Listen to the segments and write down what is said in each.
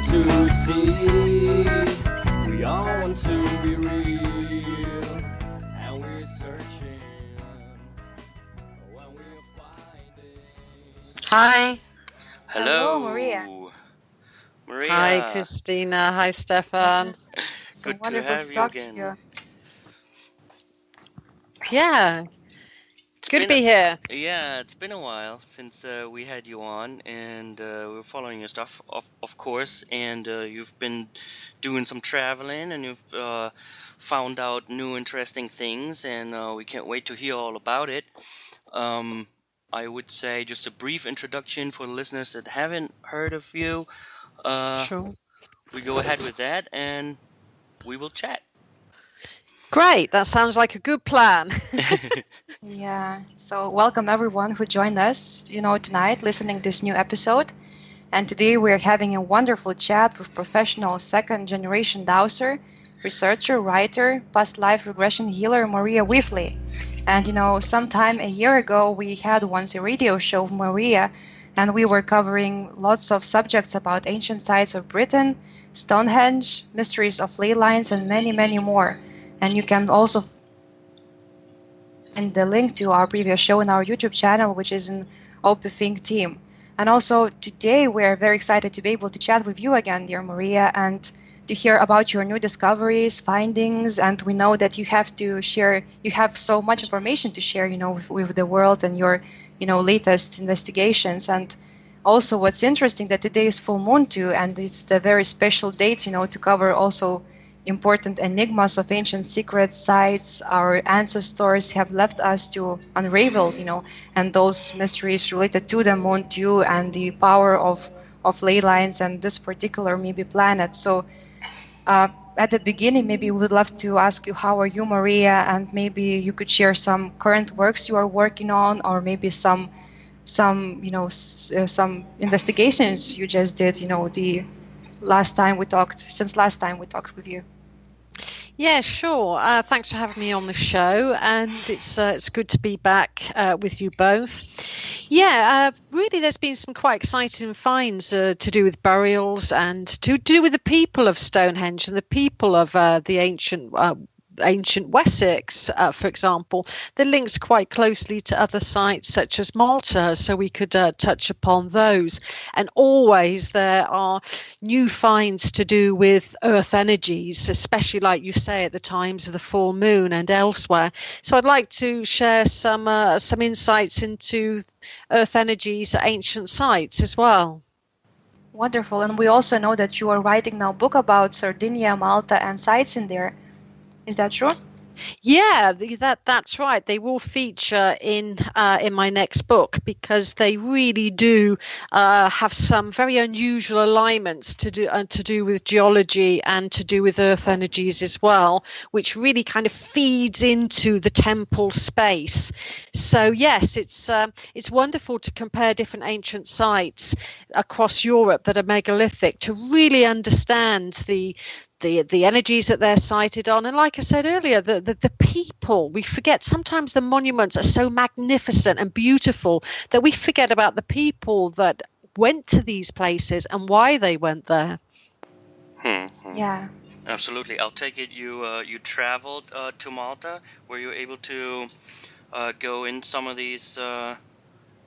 to see. We all want to be real, and we're searching when we're finding. Hi. Hello, Maria. Maria. Hi, Christina. Hi, Stefan. So Good to wonderful to have you talk to again. you. Yeah, It's good to been be here. Yeah, it's been a while since we had you on, and we're following your stuff, of course. And you've been doing some traveling, and you've found out new interesting things, and we can't wait to hear all about it. I would say just a brief introduction for the listeners that haven't heard of you. Sure. We go ahead with that, and we will chat. Great. That sounds like a good plan. Yeah. So welcome everyone who joined us, tonight listening this new episode. And today we're having a wonderful chat with professional second generation dowser, researcher, writer, past life regression healer Maria Wheatley. And sometime a year ago we had once a radio show with Maria, and we were covering lots of subjects about ancient sites of Britain, Stonehenge, mysteries of ley lines, and many, many more. And you can also find the link to our previous show in our YouTube channel, which is in OpThinkTeam. And also today we're very excited to be able to chat with you again, dear Maria, and to hear about your new discoveries, findings. And we know that you have so much information to share, with the world and your, latest investigations. And also what's interesting that today is full moon too, and it's the very special date, to cover also important enigmas of ancient secret sites our ancestors have left us to unravel, and those mysteries related to the moon too, and the power of ley lines and this particular maybe planet. So at the beginning, maybe we would love to ask you, how are you, Maria? And maybe you could share some current works you are working on, or maybe some investigations you just did, the last time we talked with you. Yeah, sure. Thanks for having me on the show, and it's good to be back with you both. Yeah, really, there's been some quite exciting finds to do with burials and to do with the people of Stonehenge and the people of the ancient Wessex, for example, that links quite closely to other sites such as Malta, so we could touch upon those. And always there are new finds to do with earth energies, especially like you say at the times of the full moon and elsewhere. So I'd like to share some insights into earth energies at ancient sites as well. Wonderful. And we also know that you are writing now a book about Sardinia, Malta, and sites in there. Is that true? Yeah, that's right. They will feature in my next book because they really do have some very unusual alignments to do with geology and to do with earth energies as well, which really kind of feeds into the temple space. So yes, it's wonderful to compare different ancient sites across Europe that are megalithic to really understand the energies that they're sited on. And like I said earlier, the people, we forget sometimes the monuments are so magnificent and beautiful that we forget about the people that went to these places and why they went there. Yeah. Absolutely. I'll take it you traveled to Malta. Were you able to go in some of these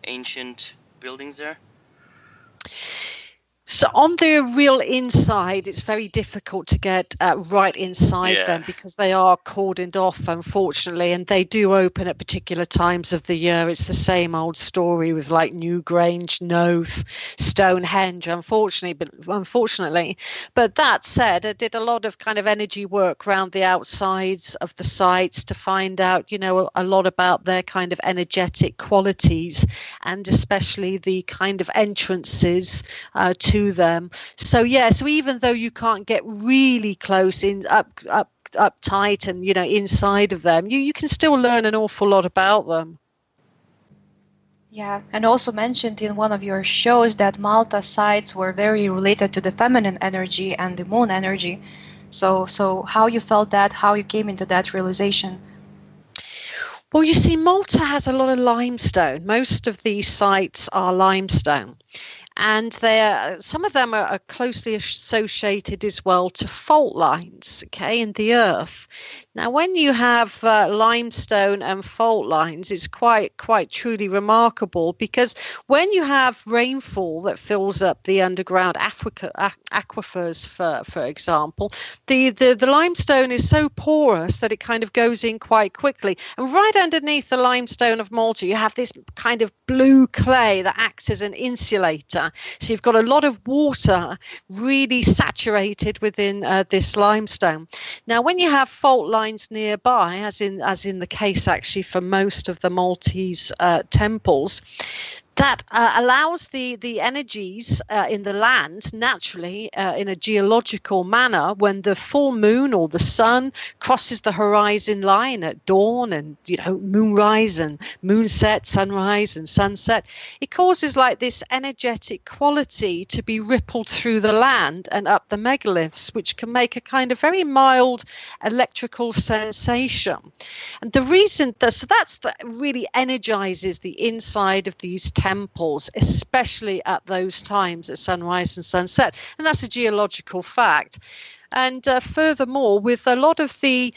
ancient buildings there? So on the real inside, it's very difficult to get right inside them because they are cordoned off, unfortunately, and they do open at particular times of the year. It's the same old story with like Newgrange, Noath, Stonehenge, unfortunately. But that said, I did a lot of kind of energy work around the outsides of the sites to find out, a lot about their kind of energetic qualities, and especially the kind of entrances to them. So even though you can't get really close in up tight and inside of them, you can still learn an awful lot about them. Yeah, and also mentioned in one of your shows that Malta sites were very related to the feminine energy and the moon energy. So how you felt that, how you came into that realization? Well, you see, Malta has a lot of limestone. Most of these sites are limestone. and some of them are closely associated as well to fault lines, okay, in the earth. Now, when you have limestone and fault lines, it's quite truly remarkable, because when you have rainfall that fills up the underground aquifers, for example, the limestone is so porous that it kind of goes in quite quickly. And right underneath the limestone of Malta, you have this kind of blue clay that acts as an insulator. So you've got a lot of water really saturated within this limestone. Now, when you have fault lines nearby, as in the case actually for most of the Maltese temples, that allows the energies in the land naturally in a geological manner. When the full moon or the sun crosses the horizon line at dawn, and moonrise and moonset, sunrise and sunset, it causes like this energetic quality to be rippled through the land and up the megaliths, which can make a kind of very mild electrical sensation. And the reason that really energizes the inside of these temples, especially at those times at sunrise and sunset. And that's a geological fact. And furthermore, with a lot of the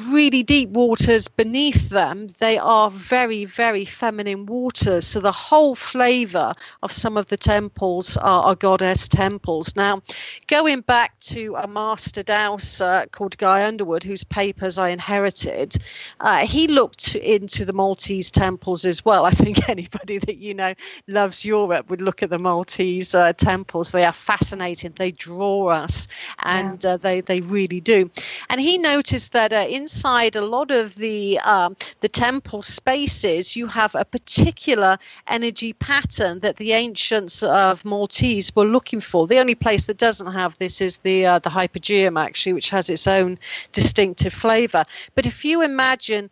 really deep waters beneath them, they are very, very feminine waters. So the whole flavour of some of the temples are goddess temples. Now, going back to a master dowser called Guy Underwood, whose papers I inherited, he looked into the Maltese temples as well. I think anybody that loves Europe would look at the Maltese temples. They are fascinating. They draw us, and they really do. And he noticed that inside a lot of the temple spaces, you have a particular energy pattern that the ancients of Maltese were looking for. The only place that doesn't have this is the Hypogeum, actually, which has its own distinctive flavour. But if you imagine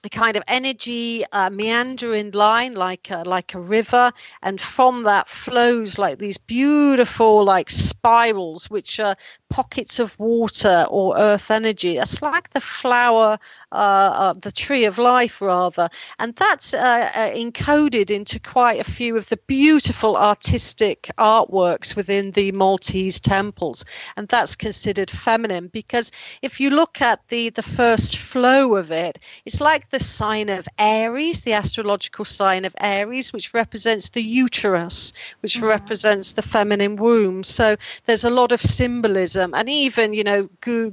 a kind of energy meandering line like a river, and from that flows like these beautiful like spirals, which are pockets of water or earth energy. That's like the flower, the tree of life rather, and that's encoded into quite a few of the beautiful artistic artworks within the Maltese temples, and that's considered feminine, because if you look at the first flow of it, it's like the sign of Aries, the astrological sign of Aries, which represents the uterus, which represents the feminine womb. So there's a lot of symbolism. And even,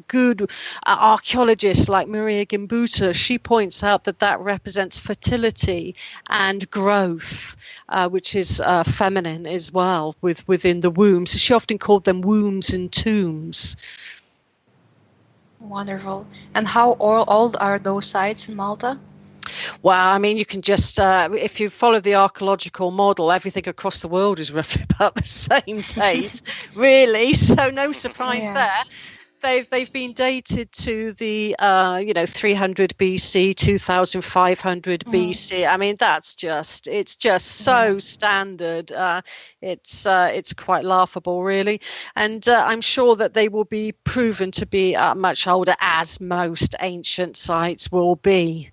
good archaeologists like Maria Wheatley, she points out that represents fertility and growth, which is feminine as well within the womb. So she often called them wombs and tombs. Wonderful. And how old are those sites in Malta? Well, I mean, you can just, if you follow the archaeological model, everything across the world is roughly about the same date, really. So no surprise there. They've been dated to the 300 BC, 2500 BC. I mean, it's just so standard. It's quite laughable, really. And I'm sure that they will be proven to be much older, as most ancient sites will be.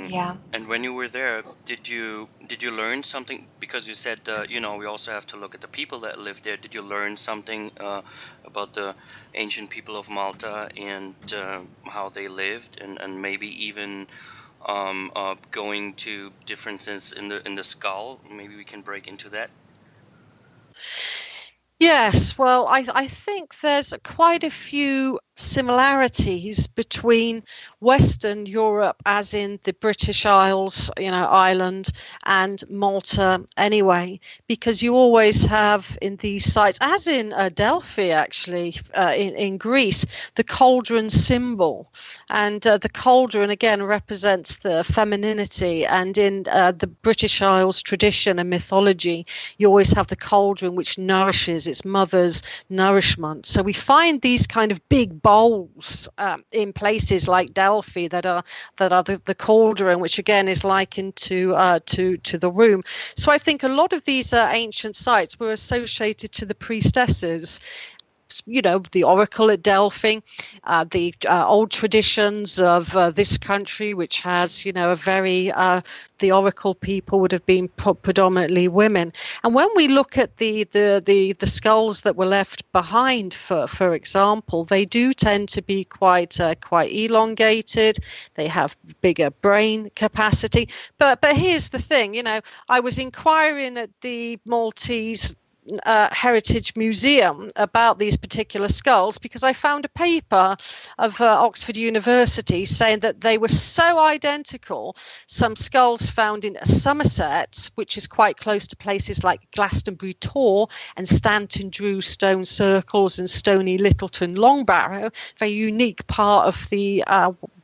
Yeah. And when you were there, did you learn something? Because you said we also have to look at the people that live there. Did you learn something about the ancient people of Malta and how they lived, and maybe even going to differences in the skull? Maybe we can break into that. Yes, well, I think there's quite a few similarities between Western Europe, as in the British Isles, Ireland, and Malta anyway, because you always have in these sites, as in Delphi actually, in Greece, the cauldron symbol. And the cauldron again represents the femininity, and in the British Isles tradition and mythology, you always have the cauldron which nourishes its mother's nourishment. So we find these kind of big bowls in places like Delphi that are the cauldron, which again is likened to the womb. So I think a lot of these ancient sites were associated to the priestesses. the oracle at Delphi, the old traditions of this country, which has, a very, the oracle people would have been predominantly women. And when we look at the skulls that were left behind, for example, they do tend to be quite elongated. They have bigger brain capacity. But here's the thing, I was inquiring at the Maltese Heritage Museum about these particular skulls because I found a paper of Oxford University saying that they were so identical. Some skulls found in Somerset, which is quite close to places like Glastonbury Tor and Stanton Drew Stone Circles and Stony Littleton Long Barrow, very unique part of the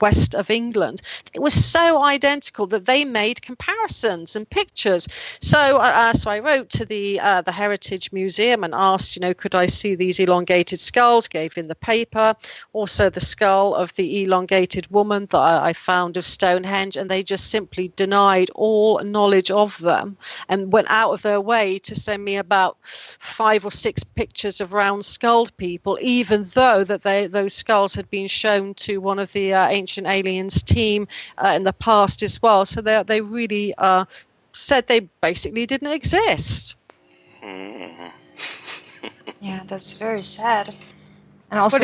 west of England. It was so identical that they made comparisons and pictures. So I wrote to the Heritage Museum and asked, could I see these elongated skulls? Gave in the paper, also the skull of the elongated woman that I found of Stonehenge, and they just simply denied all knowledge of them and went out of their way to send me about 5 or 6 pictures of round-skulled people, even though that those skulls had been shown to one of the Ancient Aliens team in the past as well. So they really said they basically didn't exist. Yeah, that's very sad. And also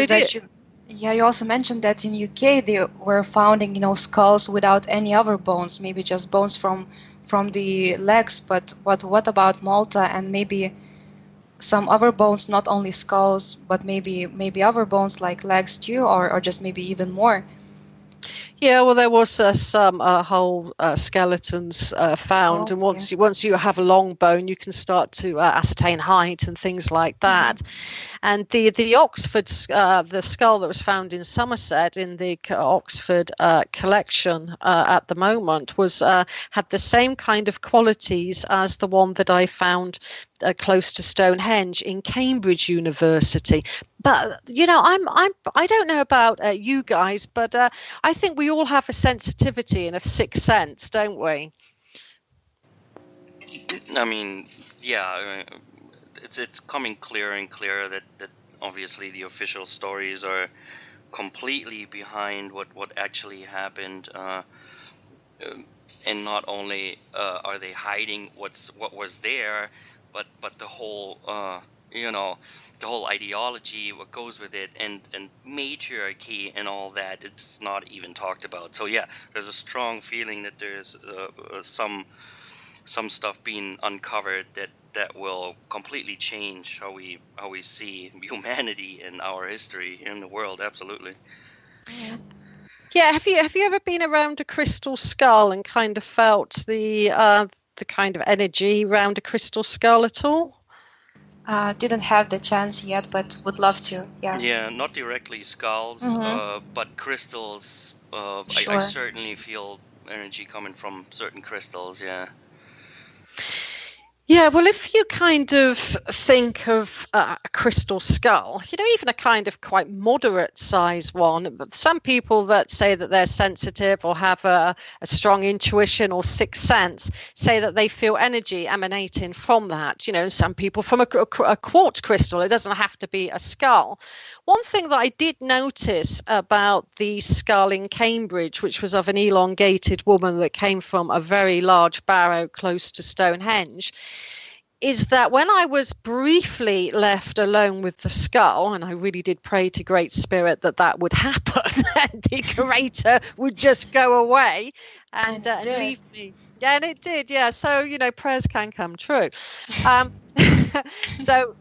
you also mentioned that in UK they were finding, skulls without any other bones, maybe just bones from the legs. But what about Malta and maybe some other bones, not only skulls, but maybe other bones like legs too, or just maybe even more? Yeah, well, there was some whole skeletons found, and once you have a long bone, you can start to ascertain height and things like that. And the Oxford the skull that was found in Somerset in the Oxford collection at the moment was had the same kind of qualities as the one that I found close to Stonehenge in Cambridge University. But I don't know about you guys, but I think we all have a sensitivity and a sixth sense, don't we? I mean, yeah, it's coming clearer and clearer that obviously the official stories are completely behind what actually happened, and not only are they hiding what was there, but the whole the whole ideology, what goes with it, and matriarchy and all that, it's not even talked about. So yeah, there's a strong feeling that there's some stuff being uncovered that will completely change how we see humanity and our history in the world. Absolutely. Yeah, have you ever been around a crystal skull and kind of felt the kind of energy around a crystal skull at all? Didn't have the chance yet, but would love to. Yeah, not directly skulls, but crystals. Sure. I certainly feel energy coming from certain crystals. Yeah. Yeah, well, if you kind of think of a crystal skull, even a kind of quite moderate size one, but some people that say that they're sensitive or have a strong intuition or sixth sense say that they feel energy emanating from that. Some people from a quartz crystal. It doesn't have to be a skull. One thing that I did notice about the skull in Cambridge, which was of an elongated woman that came from a very large barrow close to Stonehenge, is that when I was briefly left alone with the skull, and I really did pray to Great Spirit that would happen, and the curator would just go away and leave me. Yeah, and it did. Yeah, so prayers can come true.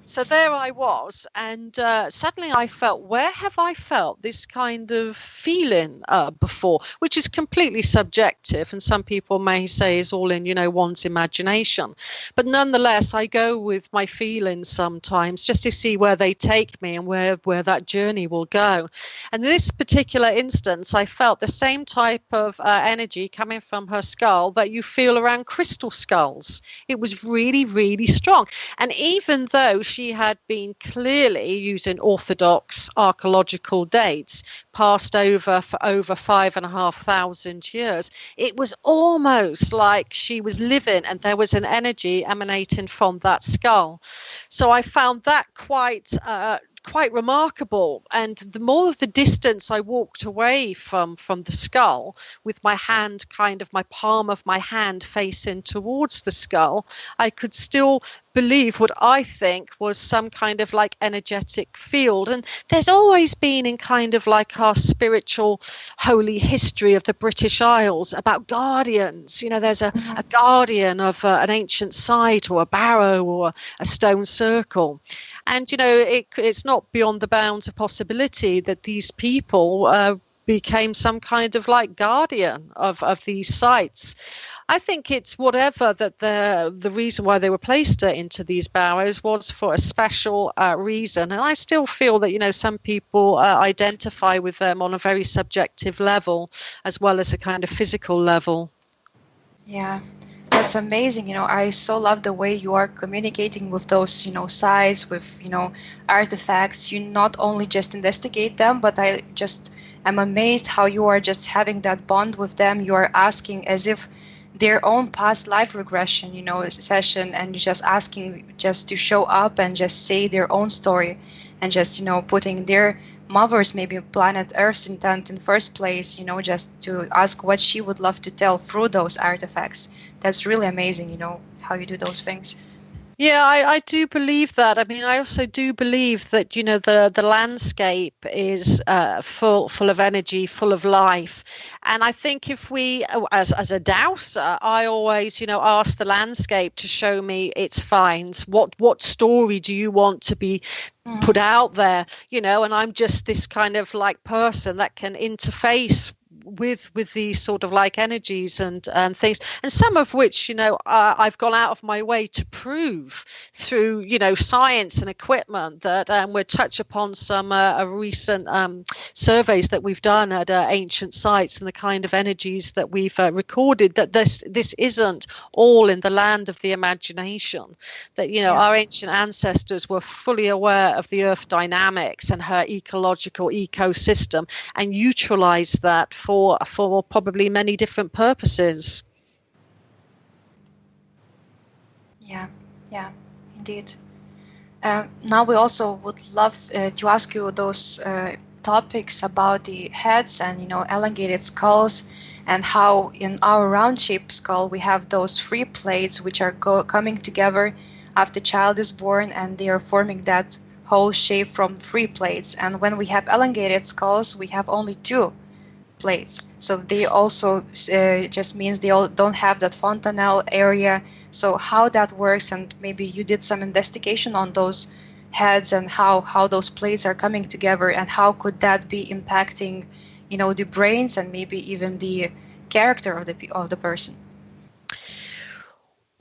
So there I was, and suddenly I felt, where have I felt this kind of feeling before? Which is completely subjective, and some people may say is all in one's imagination. But nonetheless, I go with my feelings sometimes just to see where they take me and where that journey will go. And in this particular instance, I felt the same type of energy coming from her skull that you feel around crystal skulls. It was really, really strong. And even though she had been clearly using orthodox archaeological dates, passed over for over 5,500 years, it was almost like she was living and there was an energy emanating from that skull. So I found that quite quite remarkable. And the more of the distance I walked away from the skull, with my hand, kind of my palm of my hand facing towards the skull, I could still believe what I think was some kind of like energetic field. And there's always been in kind of like our spiritual holy history of the British Isles about guardians. You know, there's a guardian of an ancient site or a barrow or a stone circle. And, you know, it's not beyond the bounds of possibility that these people became some kind of like guardian of these sites. I think it's whatever that the reason why they were placed into these barrows was for a special reason. And I still feel that, you know, some people identify with them on a very subjective level as well as a kind of physical level. Yeah, that's amazing. You know, I so love the way you are communicating with those, you know, sites, with, you know, artifacts. You not only just investigate them, but I just am amazed how you are just having that bond with them. You are asking as if their own past life regression, you know, session, and just asking just to show up and just say their own story, and just, you know, putting their mother's maybe planet Earth's intent in first place, you know, just to ask what she would love to tell through those artifacts. That's really amazing, you know, how you do those things. Yeah, I do believe that. I mean, I also do believe that, you know, the landscape is full of energy, full of life. And I think if we, as a dowser, I always, you know, ask the landscape to show me its finds. What story do you want to be put out there? You know, and I'm just this kind of like person that can interface with these sort of like energies and things, and some of which, you know, I've gone out of my way to prove through, you know, science and equipment that we'll touch upon some recent surveys that we've done at ancient sites and the kind of energies that we've recorded, that this isn't all in the land of the imagination, that, you know, our ancient ancestors were fully aware of the earth dynamics and her ecological ecosystem and utilized that for probably many different purposes. Yeah, indeed. Now we also would love to ask you those topics about the heads and, you know, elongated skulls, and how in our round-shaped skull we have those three plates which are coming together after child is born, and they are forming that whole shape from three plates. And when we have elongated skulls, we have only two plates, so they also just means they all don't have that fontanelle area. So how that works, and maybe you did some investigation on those heads and how those plates are coming together, and how could that be impacting, you know, the brains and maybe even the character of the person.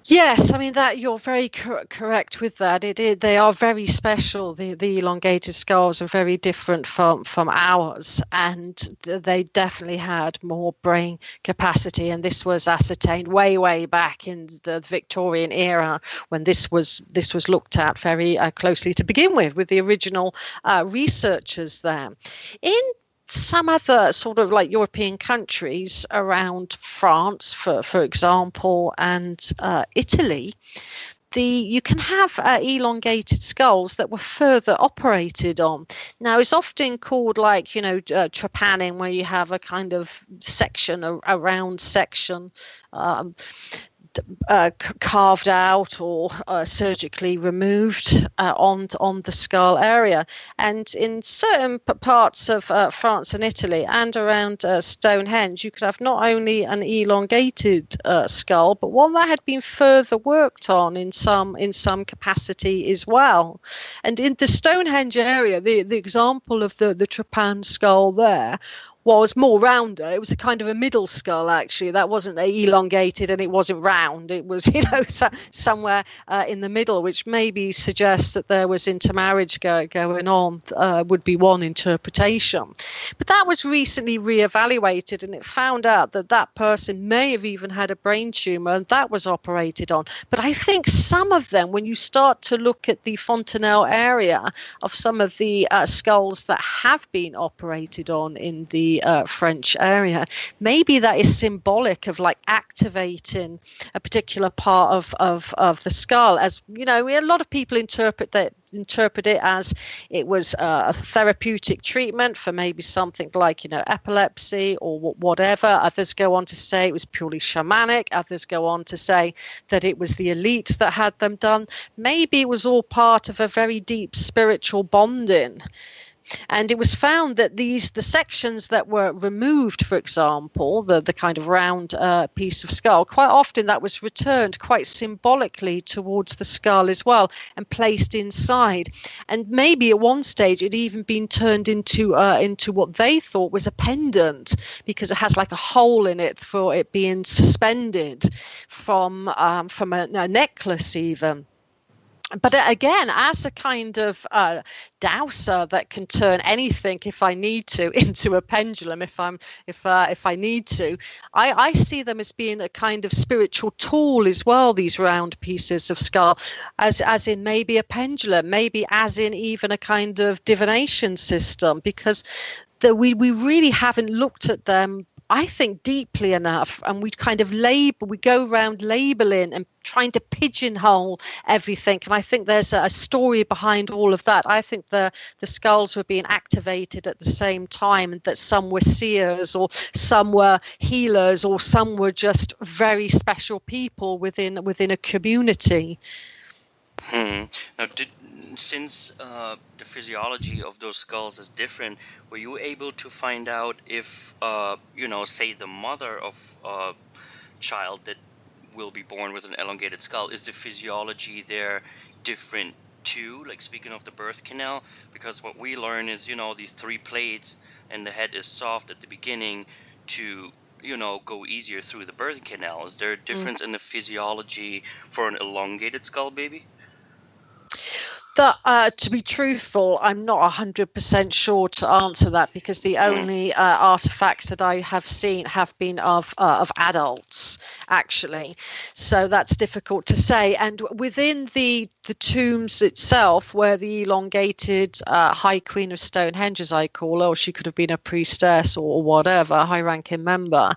Yes, I mean that you're very correct with that. They are very special. The elongated skulls are very different from ours, and they definitely had more brain capacity. And this was ascertained way back in the Victorian era, when this was looked at very closely to begin with the original researchers there. In some other sort of like European countries around France, for example, and Italy, you can have elongated skulls that were further operated on. Now, it's often called like, you know, trepanning, where you have a kind of section, a round section, carved out or surgically removed on the skull area. And in certain parts of France and Italy and around Stonehenge, you could have not only an elongated skull, but one that had been further worked on in some capacity as well. And in the Stonehenge area, the example of the trepan skull there was more rounder. It was a kind of a middle skull, actually. That wasn't elongated and it wasn't round. It was, you know, somewhere in the middle, which maybe suggests that there was intermarriage going on, would be one interpretation. But that was recently reevaluated, and it found out that person may have even had a brain tumor, and that was operated on. But I think some of them, when you start to look at the fontanelle area of some of the skulls that have been operated on in the the French area. Maybe that is symbolic of like activating a particular part of the skull. As you know, a lot of people interpret it as it was a therapeutic treatment for maybe something like, you know, epilepsy or whatever. Others go on to say it was purely shamanic. Others go on to say that it was the elite that had them done. Maybe it was all part of a very deep spiritual bonding. And it was found that the sections that were removed, for example, the kind of round piece of skull, quite often that was returned quite symbolically towards the skull as well and placed inside. And maybe at one stage it even been turned into what they thought was a pendant, because it has like a hole in it for it being suspended from a necklace even. But again, as a kind of dowser that can turn anything, if I need to, into a pendulum, if I need to, I see them as being a kind of spiritual tool as well. These round pieces of skull, as in maybe a pendulum, maybe as in even a kind of divination system, because we really haven't looked at them, I think, deeply enough, and we kind of we go around labeling and trying to pigeonhole everything. And I think there's a story behind all of that. I think the skulls were being activated at the same time, and that some were seers, or some were healers, or some were just very special people within a community. Now, since the physiology of those skulls is different, were you able to find out if, say the mother of a child that will be born with an elongated skull, is the physiology there different too? Like, speaking of the birth canal, because what we learn is, these 3 plates and the head is soft at the beginning to, go easier through the birth canal. Is there a difference in the physiology for an elongated skull baby? To be truthful, I'm not 100% sure to answer that, because the only artifacts that I have seen have been of adults, actually. So that's difficult to say. And within the tombs itself, where the elongated High Queen of Stonehenge, as I call her, or she could have been a priestess or whatever, high-ranking member,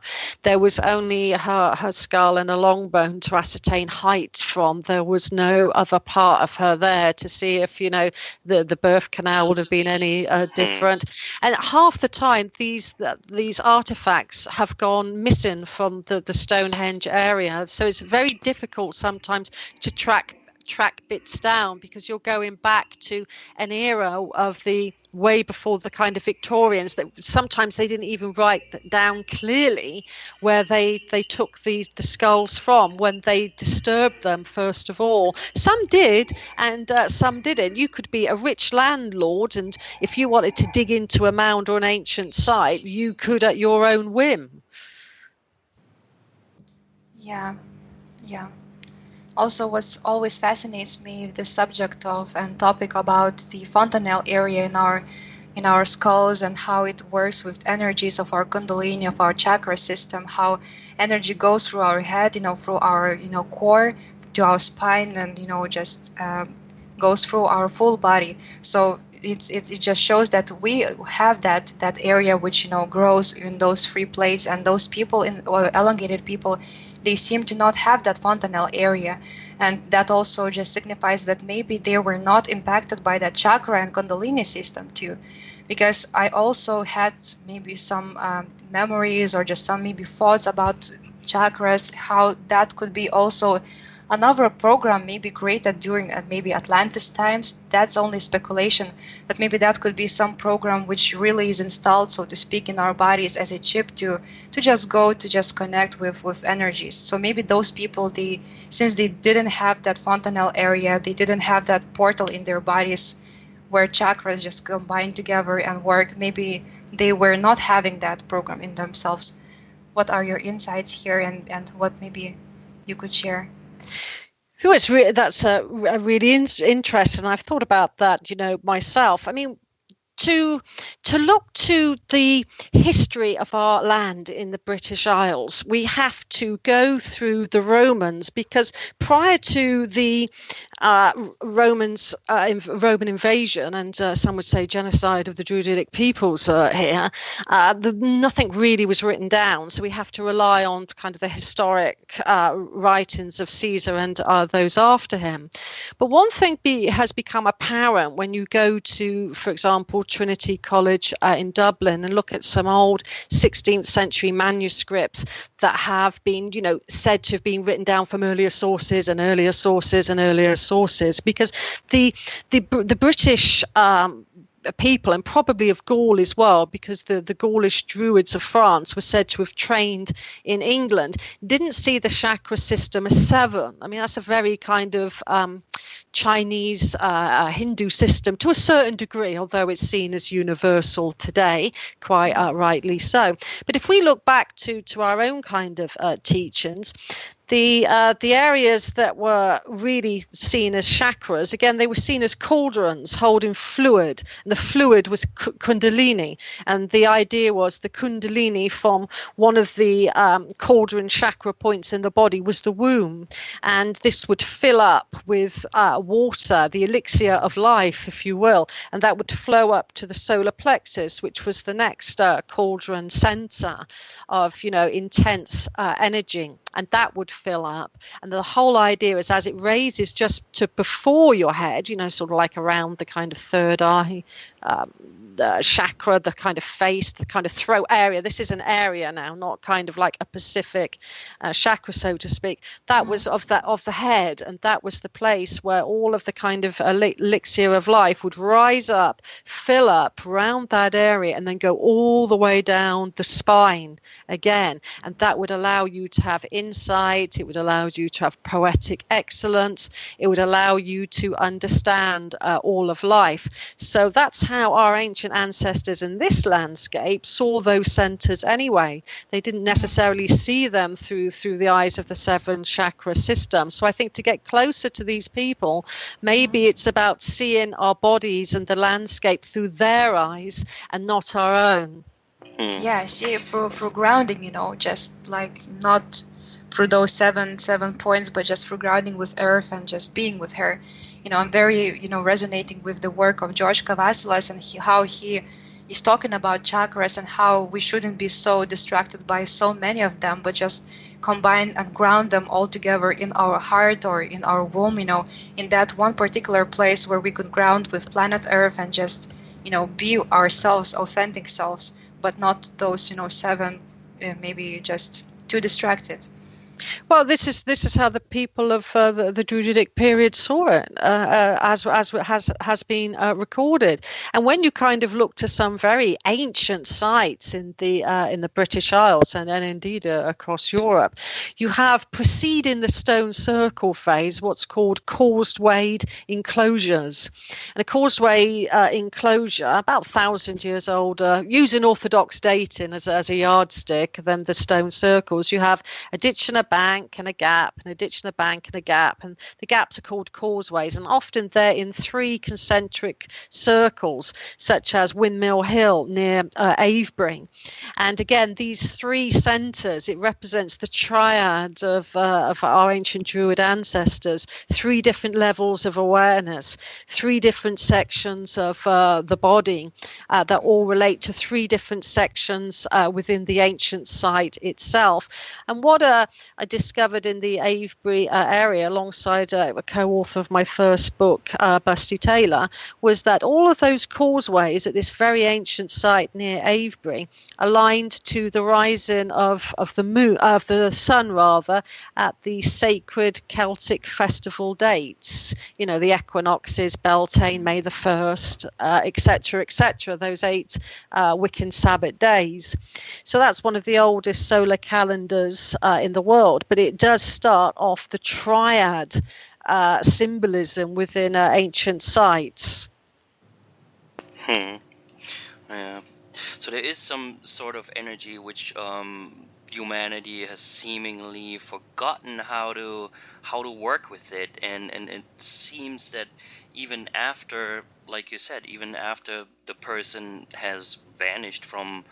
there was only her skull and a long bone to ascertain height from. There was no other part of her there to see if, the birth canal would have been any different. And half the time these artifacts have gone missing from the Stonehenge area, so it's very difficult sometimes to track bits down, because you're going back to an era of the way before the kind of Victorians, that sometimes they didn't even write down clearly where they took the skulls from when they disturbed them. First of all, some did and some didn't. You could be a rich landlord, and if you wanted to dig into a mound or an ancient site, you could at your own whim. Yeah. Also, what always fascinates me, the subject of and topic about the fontanelle area in our skulls, and how it works with energies of our kundalini, of our chakra system, how energy goes through our head, through our core to our spine, and just goes through our full body. So it just shows that we have that area which grows in those 3 plates, and those people elongated people, they seem to not have that fontanelle area. And that also just signifies that maybe they were not impacted by that chakra and kundalini system too. Because I also had maybe some memories, or just some maybe thoughts about chakras, how that could be also another program maybe created during maybe Atlantis times. That's only speculation, but maybe that could be some program which really is installed, so to speak, in our bodies as a chip to just connect with energies. So maybe those people, since they didn't have that fontanelle area, they didn't have that portal in their bodies where chakras just combine together and work, maybe they were not having that program in themselves. What are your insights here, and what maybe you could share? So that's a really interesting. I've thought about that, myself. I mean, to look to the history of our land in the British Isles, we have to go through the Romans, because prior to the Roman invasion and some would say genocide of the Druidic peoples here, nothing really was written down. So we have to rely on kind of the historic writings of Caesar and those after him. But one thing has become apparent when you go to, for example, Trinity College in Dublin and look at some old 16th century manuscripts that have been, said to have been written down from earlier sources and earlier sources and earlier sources, because the British people, and probably of Gaul as well, because the Gaulish Druids of France were said to have trained in England, didn't see the chakra system as 7. I mean, that's a very kind of Chinese Hindu system to a certain degree, although it's seen as universal today, quite rightly so. But if we look back to our own kind of teachings, the areas that were really seen as chakras, again, they were seen as cauldrons holding fluid, and the fluid was kundalini, and the idea was the kundalini from one of the cauldron chakra points in the body was the womb, and this would fill up with water, the elixir of life, if you will, and that would flow up to the solar plexus, which was the next cauldron center of intense energy, and that would fill up. And the whole idea is, as it raises just to before your head, sort of like around the kind of third eye, the chakra, the kind of face, the kind of throat area. This is an area now, not kind of like a Pacific chakra, so to speak. That was of the head, and that was the place where all of the kind of elixir of life would rise up, fill up around that area, and then go all the way down the spine again. And that would allow you to have insight. It would allow you to have poetic excellence. It would allow you to understand all of life. So that's how our ancient ancestors in this landscape saw those centers anyway. They didn't necessarily see them through the eyes of the 7 chakra system. So I think to get closer to these people, maybe it's about seeing our bodies and the landscape through their eyes and not our own. Yeah, see, for grounding, just like not through those seven points, but just for grounding with earth and just being with her. I'm very, resonating with the work of George Kavasilas, and how he is talking about chakras and how we shouldn't be so distracted by so many of them, but just combine and ground them all together in our heart or in our womb, in that one particular place where we could ground with planet Earth and just, be ourselves, authentic selves, but not those, 7, maybe just too distracted. Well, this is how the people of the Druidic period saw it, as has been recorded. And when you kind of look to some very ancient sites in the British Isles and indeed across Europe, you have, preceding the stone circle phase, what's called causewayed enclosures. And a causeway enclosure, about 1,000 years older, using orthodox dating as a yardstick than the stone circles. You have a ditch and a bank and a gap, and a ditch and a bank and a gap, and the gaps are called causeways, and often they're in 3 concentric circles, such as Windmill Hill near Avebury. And again, these 3 centres, it represents the triad of our ancient Druid ancestors, 3 different levels of awareness, 3 different sections of the body that all relate to 3 different sections within the ancient site itself. And what I discovered in the Avebury area, alongside a co-author of my first book, Busty Taylor, was that all of those causeways at this very ancient site near Avebury aligned to the rising of the moon, of the sun rather, at the sacred Celtic festival dates. The equinoxes, Beltane, May the 1st, etc., etc. Those 8 Wiccan Sabbath days. So that's one of the oldest solar calendars in the world, but it does start off the triad symbolism within ancient sites. Yeah. So there is some sort of energy which humanity has seemingly forgotten how to work with it, and it seems that even after, like you said, even after the person has vanished from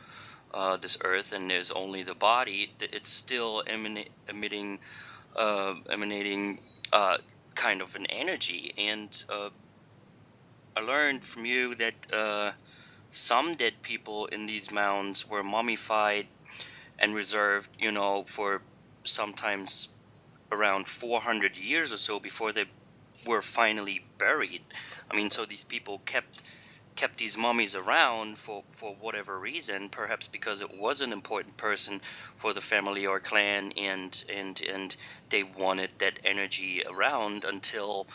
this earth and there's only the body, it's still emanating kind of an energy. And I learned from you that some dead people in these mounds were mummified and reserved, for sometimes around 400 years or so before they were finally buried. I mean, so these people kept these mummies around for whatever reason, perhaps because it was an important person for the family or clan, and they wanted that energy around until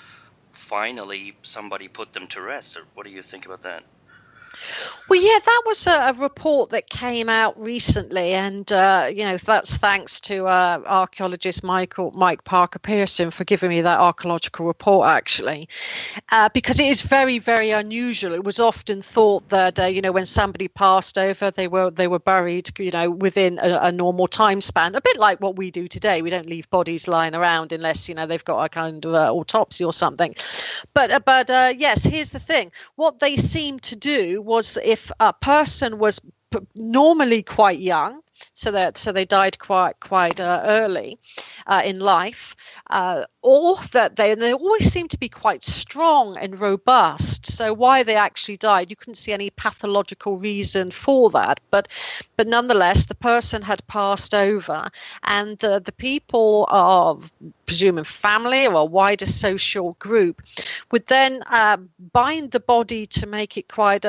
finally somebody put them to rest. Or what do you think about that? Well, yeah, that was a report that came out recently, and that's thanks to archaeologist Mike Parker Pearson for giving me that archaeological report, actually, because it is very, very unusual. It was often thought that when somebody passed over, they were buried, within a normal time span, a bit like what we do today. We don't leave bodies lying around unless they've got a kind of autopsy or something. But yes, here's the thing: what they seem to do was, if a person was normally quite young, so they died quite early in life, or that they always seem to be quite strong and robust. So why they actually died, you couldn't see any pathological reason for that. But nonetheless, the person had passed over, and the people of presuming family or a wider social group would then bind the body to make it quite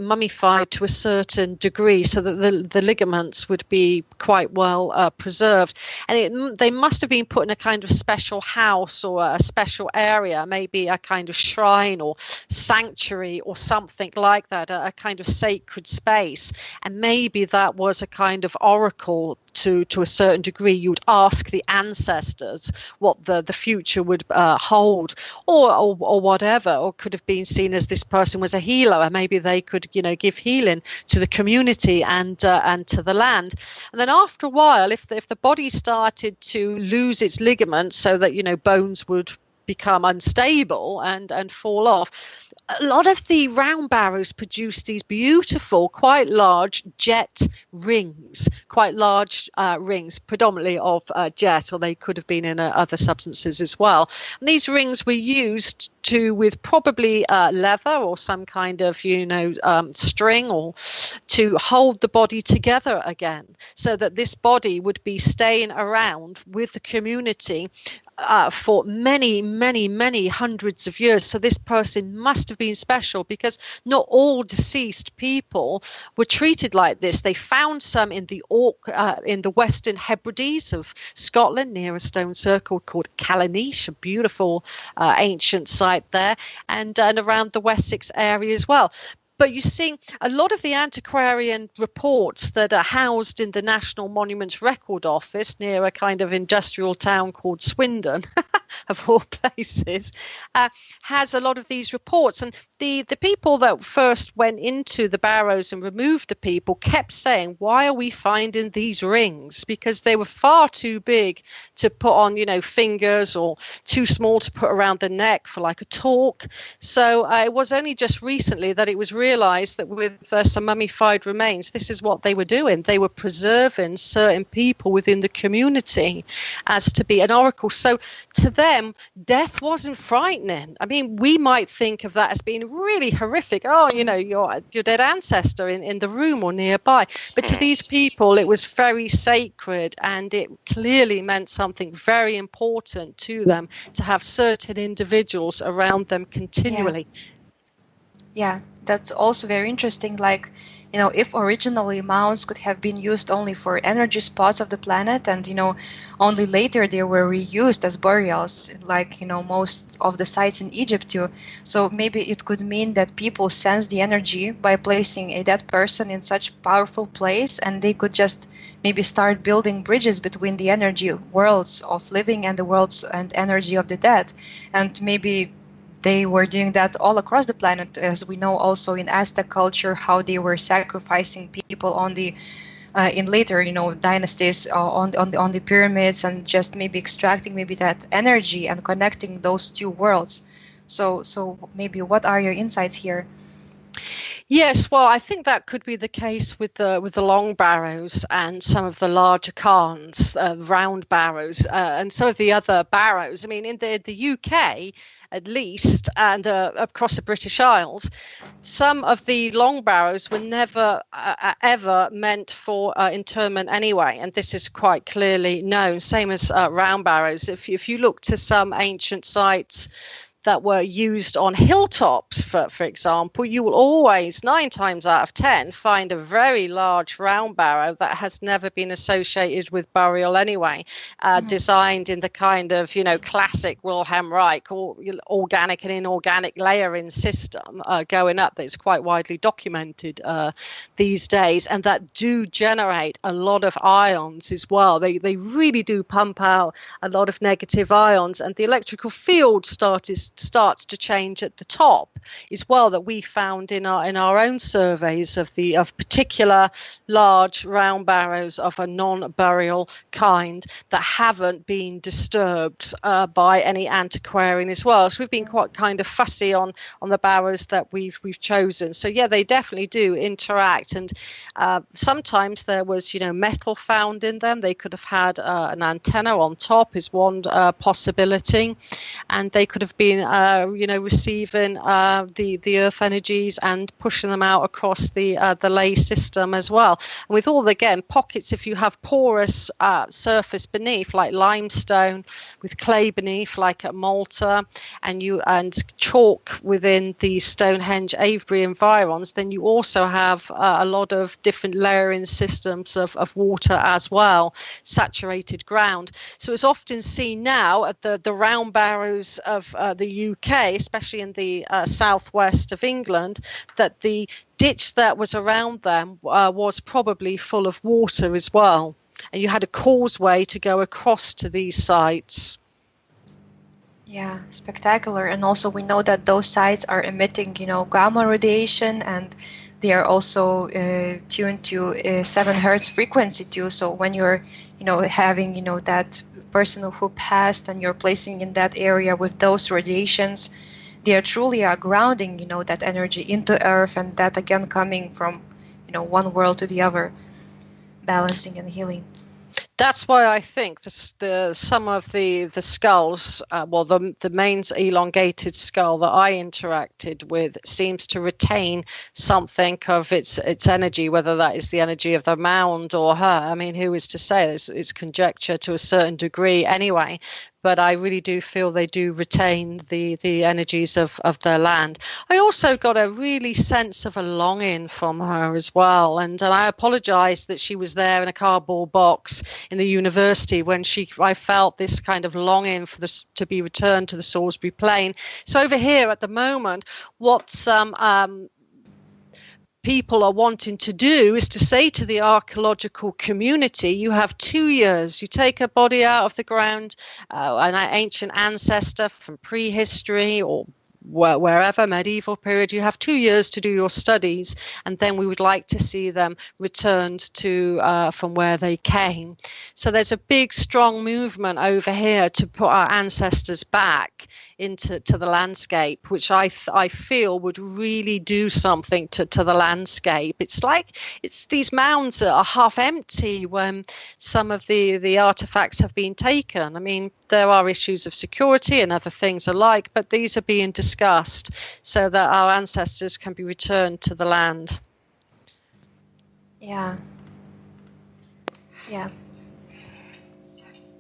mummified to a certain degree, so that the ligaments would be quite well preserved. And they must have been put in a kind of special house or a special area, maybe a kind of shrine or sanctuary or something like that, a kind of sacred space. And maybe that was a kind of oracle to a certain degree. You'd ask the ancestors what the future would hold, or whatever, or could have been seen as this person was a healer, and maybe they could give healing to the community and to the land. And then after a while, if the body started to lose its ligaments, so that bones would become unstable and fall off, a lot of the round barrows produce these beautiful, quite large jet rings, predominantly of jet, or they could have been in other substances as well. And these rings were used with probably leather or some kind of string, or to hold the body together again, so that this body would be staying around with the community for many, many, many hundreds of years. So this person must have been special, because not all deceased people were treated like this. They found some in the Western Hebrides of Scotland, near a stone circle called Callanish, a beautiful ancient site there, and around the Wessex area as well. But you see, a lot of the antiquarian reports that are housed in the National Monuments Record Office near a kind of industrial town called Swindon, of all places, has a lot of these reports. And the people that first went into the barrows and removed the people kept saying, why are we finding these rings? Because they were far too big to put on, fingers, or too small to put around the neck for like a talk. So it was only just recently that it was realized that with some mummified remains, this is what they were doing. They were preserving certain people within the community as to be an oracle. So to them, death wasn't frightening. I mean, we might think of that as being really horrific. Oh, your dead ancestor in the room or nearby. But to these people, it was very sacred, and it clearly meant something very important to them to have certain individuals around them continually. Yeah, that's also very interesting. Like, if originally mounds could have been used only for energy spots of the planet, and only later they were reused as burials, like most of the sites in Egypt too. So maybe it could mean that people sense the energy by placing a dead person in such powerful place, and they could just maybe start building bridges between the energy worlds of living and the worlds and energy of the dead. And maybe they were doing that all across the planet, as we know also in Aztec culture, how they were sacrificing people on the in later, dynasties on the pyramids, and just maybe extracting maybe that energy and connecting those two worlds. So maybe what are your insights here? Yes, well, I think that could be the case with the long barrows and some of the larger cairns, round barrows, and some of the other barrows. I mean, in the UK, at least, and across the British Isles, some of the long barrows were never ever meant for interment anyway, and this is quite clearly known. Same as round barrows. If you look to some ancient sites that were used on hilltops, for example, you will always, 9 times out of 10, find a very large round barrow that has never been associated with burial anyway, designed in the kind of, classic Wilhelm Reich or organic and inorganic layering system going up that's quite widely documented these days, and that do generate a lot of ions as well. They really do pump out a lot of negative ions, and the electrical field starts to change at the top as well, that we found in our own surveys of particular large round barrows of a non-burial kind that haven't been disturbed by any antiquarian as well. So we've been quite kind of fussy on the barrows that we've chosen. So yeah, they definitely do interact, and sometimes there was metal found in them. They could have had an antenna on top is one possibility, and they could have been receiving the earth energies and pushing them out across the ley system as well. And with all, again, pockets, if you have porous surface beneath, like limestone, with clay beneath, like at Malta, and chalk within the Stonehenge Avebury environs, then you also have a lot of different layering systems of water as well, saturated ground. So it's often seen now at the round barrows of the UK, especially in the southwest of England, that the ditch that was around them was probably full of water as well. And you had a causeway to go across to these sites. Yeah, spectacular. And also we know that those sites are emitting, gamma radiation, and they are also tuned to 7 hertz frequency too. So when you're, having, that person who passed and you're placing in that area with those radiations, they are truly grounding, that energy into earth, and that again coming from, one world to the other, balancing and healing. That's why I think some of the skulls, the main elongated skull that I interacted with seems to retain something of its energy, whether that is the energy of the mound or her. I mean, who is to say? It's conjecture to a certain degree anyway. But I really do feel they do retain the energies of their land. I also got a really sense of a longing from her as well. And I apologise that she was there in a cardboard box in the university when I felt this kind of longing for this to be returned to the Salisbury Plain. So over here at the moment, what people are wanting to do is to say to the archaeological community, you have 2 years. You take a body out of the ground, an ancient ancestor from prehistory or wherever, medieval period, you have 2 years to do your studies, and then we would like to see them returned to from where they came. So there's a big, strong movement over here to put our ancestors back into the landscape, which I feel would really do something to the landscape. It's these mounds that are half empty when some of the artifacts have been taken. I mean, there are issues of security and other things alike, but these are being discussed so that our ancestors can be returned to the land. Yeah. Yeah,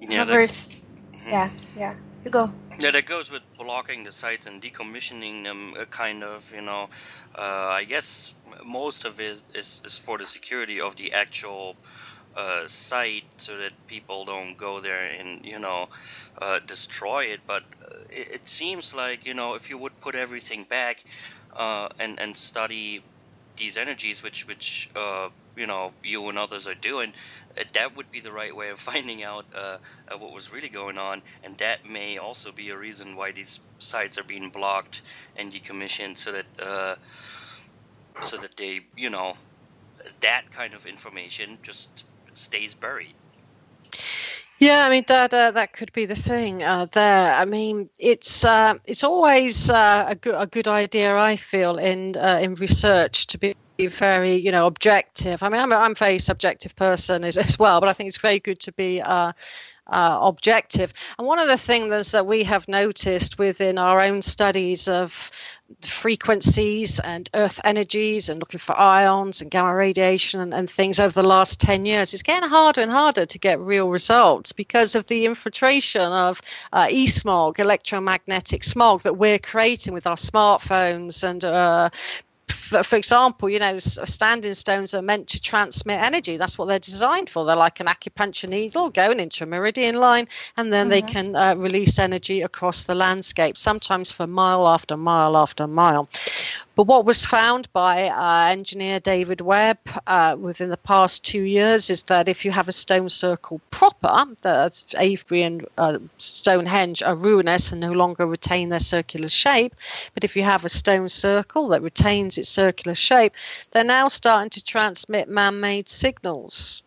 Yeah. You go. Yeah, that goes with blocking the sites and decommissioning them, kind of, I guess most of it is for the security of the actual site, so that people don't go there and, destroy it. But it seems like, if you would put everything back and study these energies, which you and others are doing, that would be the right way of finding out what was really going on, and that may also be a reason why these sites are being blocked and decommissioned, so that they that kind of information just stays buried. Yeah, I mean that could be the thing there. I mean, it's always a good idea, I feel, in research to be very, objective. I mean, I'm a very subjective person as well, but I think it's very good to be objective. And one of the things that we have noticed within our own studies of frequencies and earth energies and looking for ions and gamma radiation and things over the last 10 years, it's getting harder and harder to get real results because of the infiltration of e-smog, electromagnetic smog that we're creating with our smartphones and for example, standing stones are meant to transmit energy. That's what they're designed for. They're like an acupuncture needle going into a meridian line, and then they can release energy across the landscape, sometimes for mile after mile after mile. But what was found by engineer David Webb within the past 2 years is that if you have a stone circle proper, that's Avebury and Stonehenge are ruinous and no longer retain their circular shape. But if you have a stone circle that retains its circular shape, they're now starting to transmit man-made signals.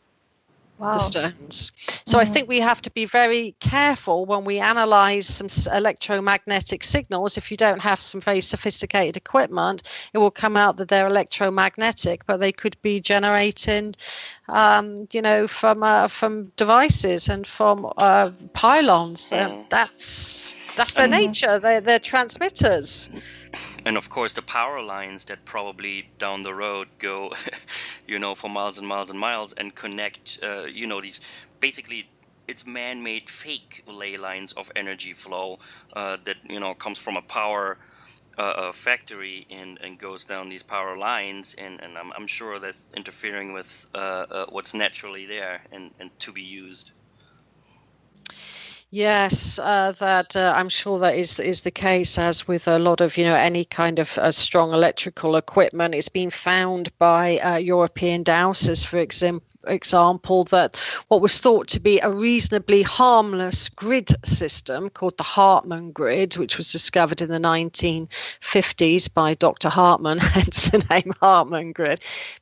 Wow. The stones. So I think we have to be very careful when we analyze some electromagnetic signals. If you don't have some very sophisticated equipment, it will come out that they're electromagnetic, but they could be generating, from devices and from pylons. That's their nature. They're transmitters. And of course, the power lines that probably down the road go, for miles and miles and miles and connect, these basically it's man-made fake ley lines of energy flow that, comes from a power factory and goes down these power lines. And I'm sure that's interfering with what's naturally there and to be used. Yes, that I'm sure that is the case, as with a lot of any kind of strong electrical equipment. It's been found by European dowsers, for example, that what was thought to be a reasonably harmless grid system called the Hartmann grid, which was discovered in the 1950s by Dr. Hartmann, hence the name Hartmann grid.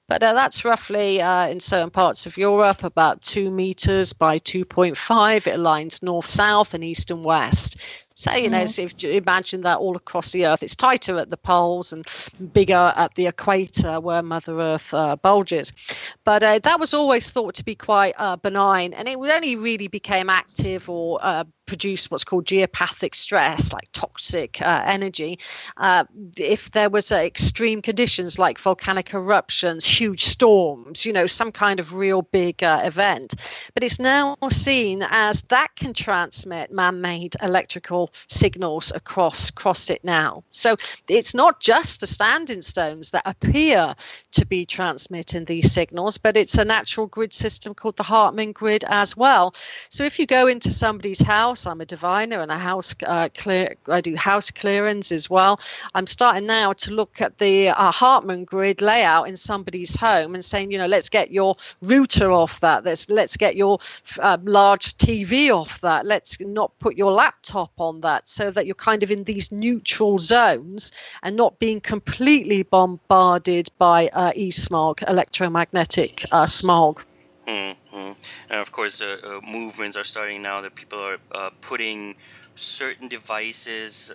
But that's roughly in certain parts of Europe about 2 meters by 2.5. It aligns north-south and east and west. So, so if you imagine that all across the Earth, it's tighter at the poles and bigger at the equator where Mother Earth bulges. But that was always thought to be quite benign, and it only really became active or produced what's called geopathic stress, like toxic energy, if there was extreme conditions like volcanic eruptions, huge storms, some kind of real big event. But it's now seen as that can transmit man-made electrical signals across it now. So it's not just the standing stones that appear to be transmitting these signals, but it's a natural grid system called the Hartmann grid as well. So if you go into somebody's house, I'm a diviner and I do house clearings as well. I'm starting now to look at the Hartmann grid layout in somebody's home and saying, let's get your router off that. Let's get your large TV off that. Let's not put your laptop on that, so that you're kind of in these neutral zones and not being completely bombarded by e-smog, electromagnetic smog. And of course, movements are starting now that people are putting certain devices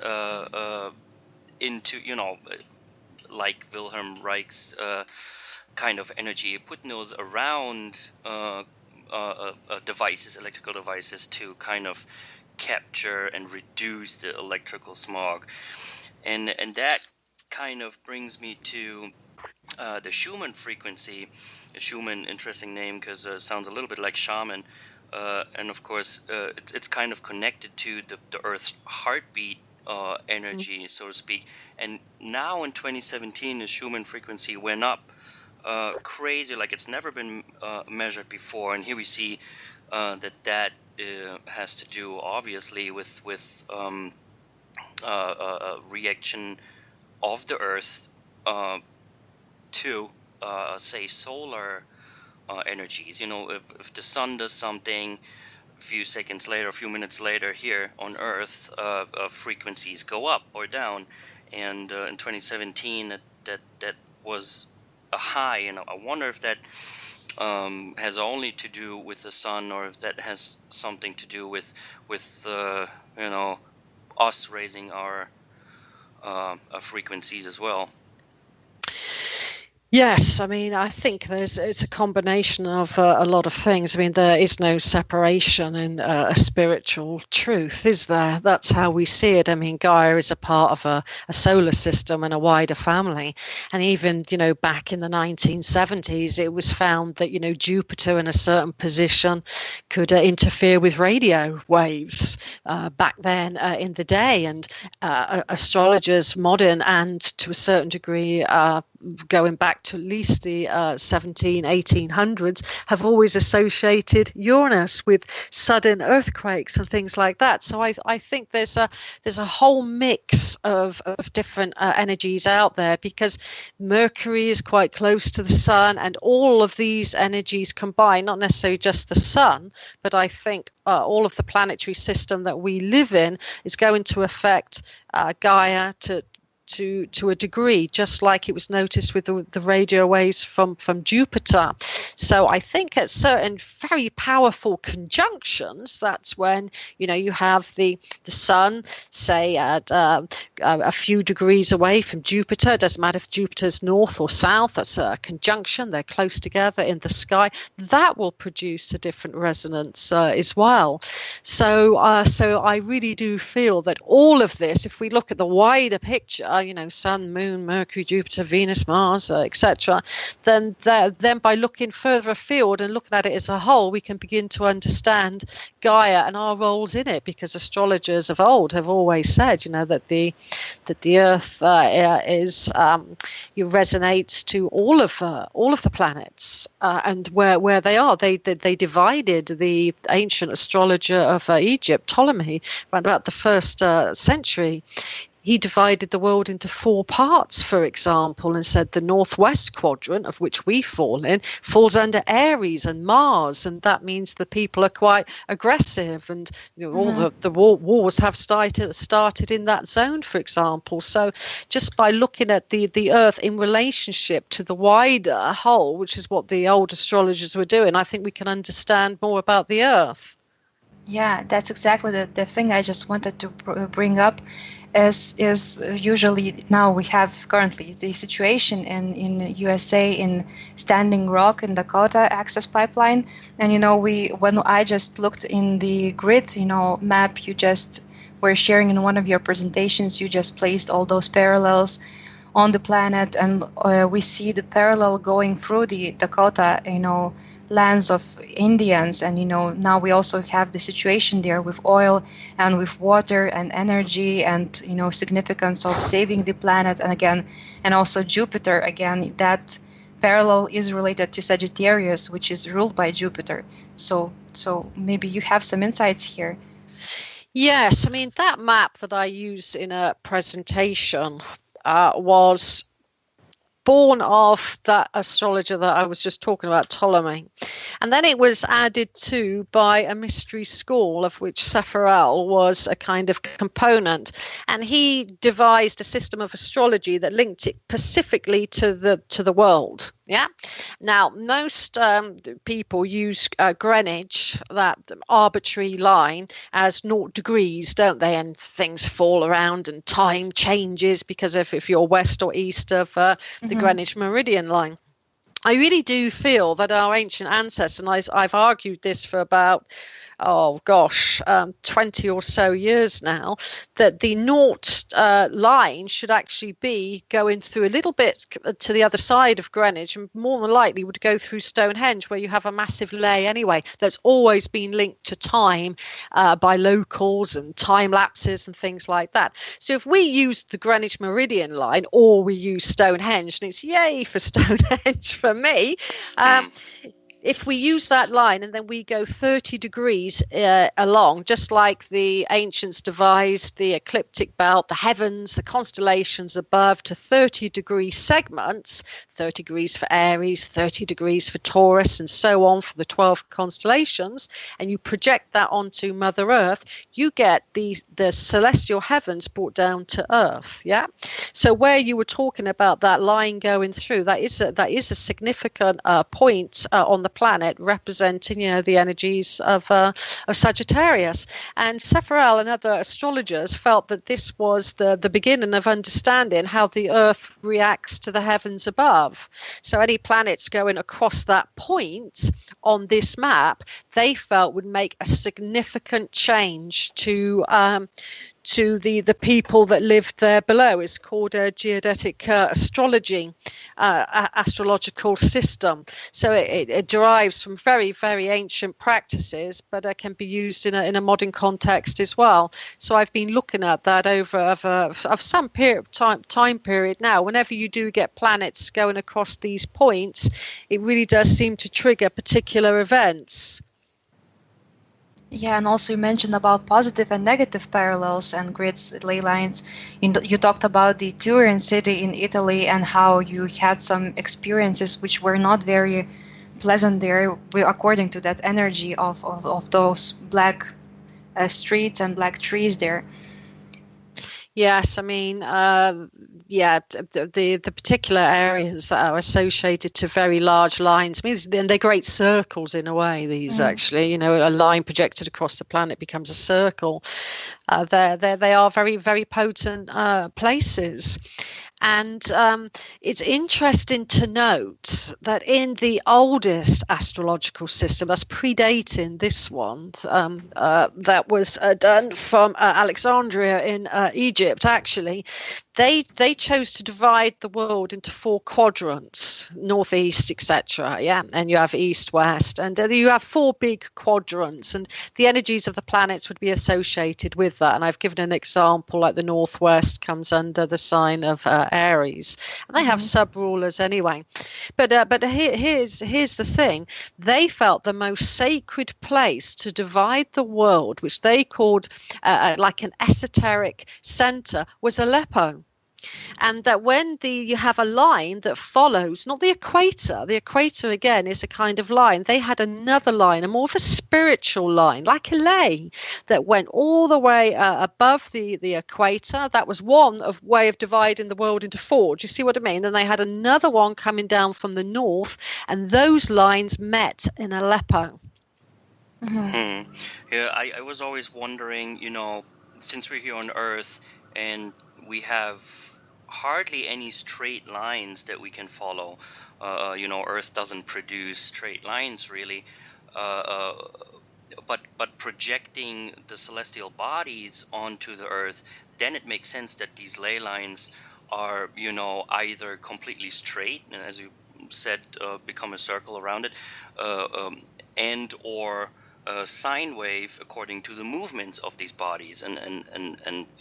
into, like Wilhelm Reich's kind of energy, putting those around devices, electrical devices, to kind of capture and reduce the electrical smog. And that kind of brings me to the Schumann frequency. Schumann, interesting name because it sounds a little bit like shaman, and of course it's kind of connected to the Earth's heartbeat energy, so to speak. And now in 2017, the Schumann frequency went up crazy, like it's never been measured before. And here we see that has to do obviously with a reaction of the Earth to say solar energies. If the sun does something, a few seconds later, a few minutes later, here on Earth, frequencies go up or down. And in 2017, that was high, and I wonder if that has only to do with the sun, or if that has something to do with us raising our frequencies as well. Yes, I mean, I think it's a combination of a lot of things. I mean, there is no separation in a spiritual truth, is there? That's how we see it. I mean, Gaia is a part of a solar system and a wider family. And even, back in the 1970s, it was found that, Jupiter in a certain position could interfere with radio waves back then in the day. And astrologers, modern and to a certain degree, going back to at least the 1800s, have always associated Uranus with sudden earthquakes and things like that. So I think there's a whole mix of different energies out there, because Mercury is quite close to the sun, and all of these energies combined, not necessarily just the sun, but I think all of the planetary system that we live in is going to affect Gaia to a degree, just like it was noticed with the radio waves from Jupiter. So I think at certain very powerful conjunctions, that's when you have the sun, say at a few degrees away from Jupiter. It doesn't matter if Jupiter's north or south. That's a conjunction. They're close together in the sky. That will produce a different resonance as well. So I really do feel that all of this, if we look at the wider picture, Sun, Moon, Mercury, Jupiter, Venus, Mars, etc., then by looking further afield and looking at it as a whole, we can begin to understand Gaia and our roles in it, because astrologers of old have always said, that the Earth resonates to all of the planets and where they are. They divided the ancient astrologer of Egypt, Ptolemy, around about the first century. He divided the world into 4 parts, for example, and said the northwest quadrant, of which we fall in, falls under Aries and Mars, and that means the people are quite aggressive, and all the wars have started in that zone, for example. So just by looking at the Earth in relationship to the wider whole, which is what the old astrologers were doing, I think we can understand more about the Earth. Yeah, that's exactly the thing I just wanted to bring up. Is usually now we have currently the situation in USA in Standing Rock in Dakota access pipeline, and when I just looked in the grid map you just were sharing in one of your presentations, you just placed all those parallels on the planet, and we see the parallel going through the Dakota lands of Indians, and now we also have the situation there with oil and with water and energy, and significance of saving the planet, and also Jupiter again. That parallel is related to Sagittarius, which is ruled by Jupiter. So maybe you have some insights here. Yes, I mean, that map that I use in a presentation was born of that astrologer that I was just talking about, Ptolemy. And then it was added to by a mystery school, of which Sepharel was a kind of component. And he devised a system of astrology that linked it specifically to the world. Yeah. Now, most people use Greenwich, that arbitrary line, as 0 degrees, don't they? And things fall around and time changes because if you're west or east of the Greenwich Meridian line. I really do feel that our ancient ancestors, and I've argued this for about 20 or so years now, that the North line should actually be going through a little bit to the other side of Greenwich, and more than likely would go through Stonehenge, where you have a massive lay anyway that's always been linked to time by locals and time lapses and things like that. So if we use the Greenwich Meridian line, or we use Stonehenge, and it's yay for Stonehenge for me, if we use that line and then we go 30 degrees along, just like the ancients devised the ecliptic belt, the heavens, the constellations above to 30-degree segments, 30 degrees for Aries, 30 degrees for Taurus, and so on for the 12 constellations, and you project that onto Mother Earth, you get the celestial heavens brought down to Earth. Yeah. So where you were talking about that line going through, that is a significant point on the planet, representing, the energies of Sagittarius. And Sepharel and other astrologers felt that this was the beginning of understanding how the Earth reacts to the heavens above. So any planets going across that point on this map, they felt would make a significant change to the people that lived there below. It's called a Geodetic astrology, astrological system. So it derives from very, very ancient practices, but it can be used in a modern context as well. So I've been looking at that over some time period now. Whenever you do get planets going across these points, it really does seem to trigger particular events. Yeah, and also you mentioned about positive and negative parallels and grids, ley lines. You talked about the Turin city in Italy and how you had some experiences which were not very pleasant there, according to that energy of those black streets and black trees there. Yes, I mean, the particular areas that are associated to very large lines, I mean, they're great circles in a way, these actually, a line projected across the planet becomes a circle. They are very, very potent places. And it's interesting to note that in the oldest astrological system, that's predating this one, that was done from Alexandria in Egypt, actually, they chose to divide the world into 4 quadrants, northeast, etc. Yeah, and you have east, west, and you have 4 big quadrants, and the energies of the planets would be associated with that. And I've given an example, like the northwest comes under the sign of Aries, and they have sub-rulers anyway. But here's the thing: they felt the most sacred place to divide the world, which they called like an esoteric center, was Aleppo. And that when you have a line that follows, not the equator again is a kind of line, they had another line, a more of a spiritual line, like a ley, that went all the way above the equator. That was one way of dividing the world into 4. Do you see what I mean? Then they had another one coming down from the north, and those lines met in Aleppo. Yeah, I was always wondering, since we're here on Earth and we have hardly any straight lines that we can follow, Earth doesn't produce straight lines really, but projecting the celestial bodies onto the Earth, then it makes sense that these ley lines are, either completely straight, and as you said, become a circle around it, and or sine wave according to the movements of these bodies, and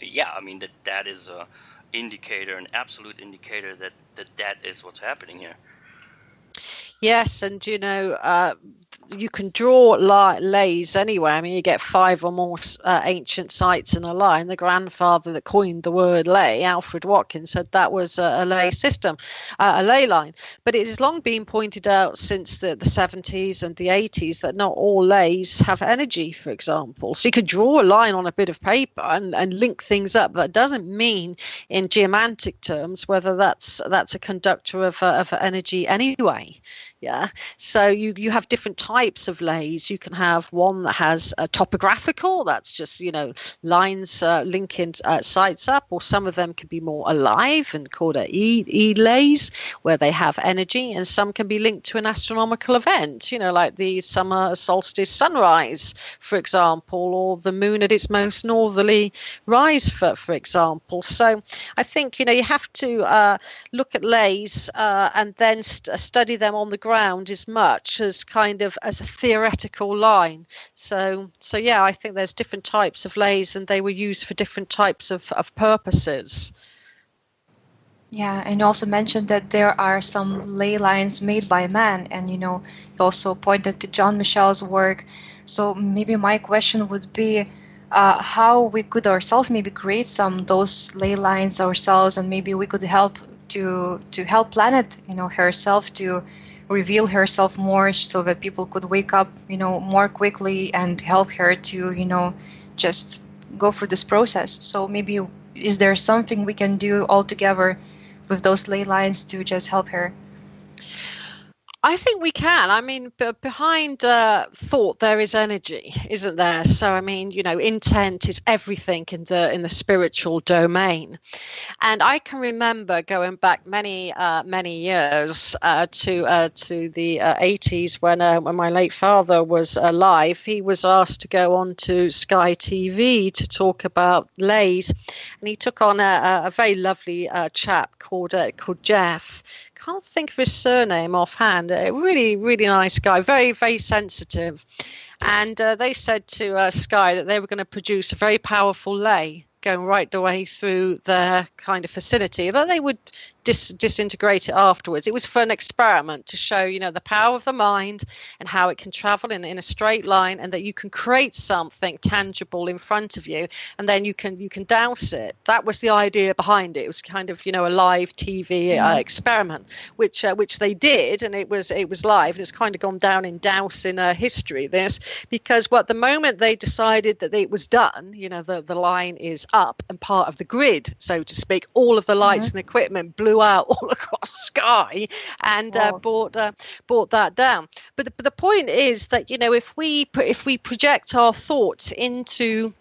yeah, I mean that is a indicator, an absolute indicator that is what's happening here. Yes, and you can draw leys anywhere. I mean, you get 5 or more ancient sites in a line. The grandfather that coined the word ley, Alfred Watkins, said that was a ley system, a ley line. But it has long been pointed out since the 70s and the 80s that not all leys have energy, for example. So you could draw a line on a bit of paper and link things up. That doesn't mean, in geomantic terms, whether that's a conductor of energy anyway. Yeah, so you have different types of leys. You can have one that has a topographical, that's just lines linking sites up, or some of them can be more alive and called leys, where they have energy, and some can be linked to an astronomical event, like the summer solstice sunrise, for example, or the moon at its most northerly rise, for example. So I think you have to look at leys and then study them on the ground as much as kind of as a theoretical line. So yeah, I think there's different types of leys, and they were used for different types of purposes. Yeah, and you also mentioned that there are some ley lines made by man, and you also pointed to John Michel's work. So maybe my question would be how we could ourselves maybe create some those ley lines ourselves, and maybe we could help to help planet, herself to reveal herself more, so that people could wake up, more quickly and help her to, just go through this process. So maybe is there something we can do all together with those ley lines to just help her? I think we can. I mean, behind thought there is energy, isn't there? So I mean, intent is everything in the spiritual domain. And I can remember going back many years to the 80s when my late father was alive. He was asked to go on to Sky TV to talk about lays, and he took on a very lovely chap called Jeff. Can't think of his surname offhand. A really, really nice guy, very, very sensitive. And they said to Sky that they were going to produce a very powerful lay going right the way through their kind of facility, but they would disintegrate it afterwards. It was for an experiment to show, the power of the mind and how it can travel in a straight line, and that you can create something tangible in front of you, and then you can douse it. That was the idea behind it. It was kind of, a live TV experiment, which they did, and it was live, and it's kind of gone down in dowsing history, this, because the moment they decided that it was done, the line is up and part of the grid, so to speak, all of the lights and equipment blew out all across Sky, and brought that down. But the point is that if we project our thoughts into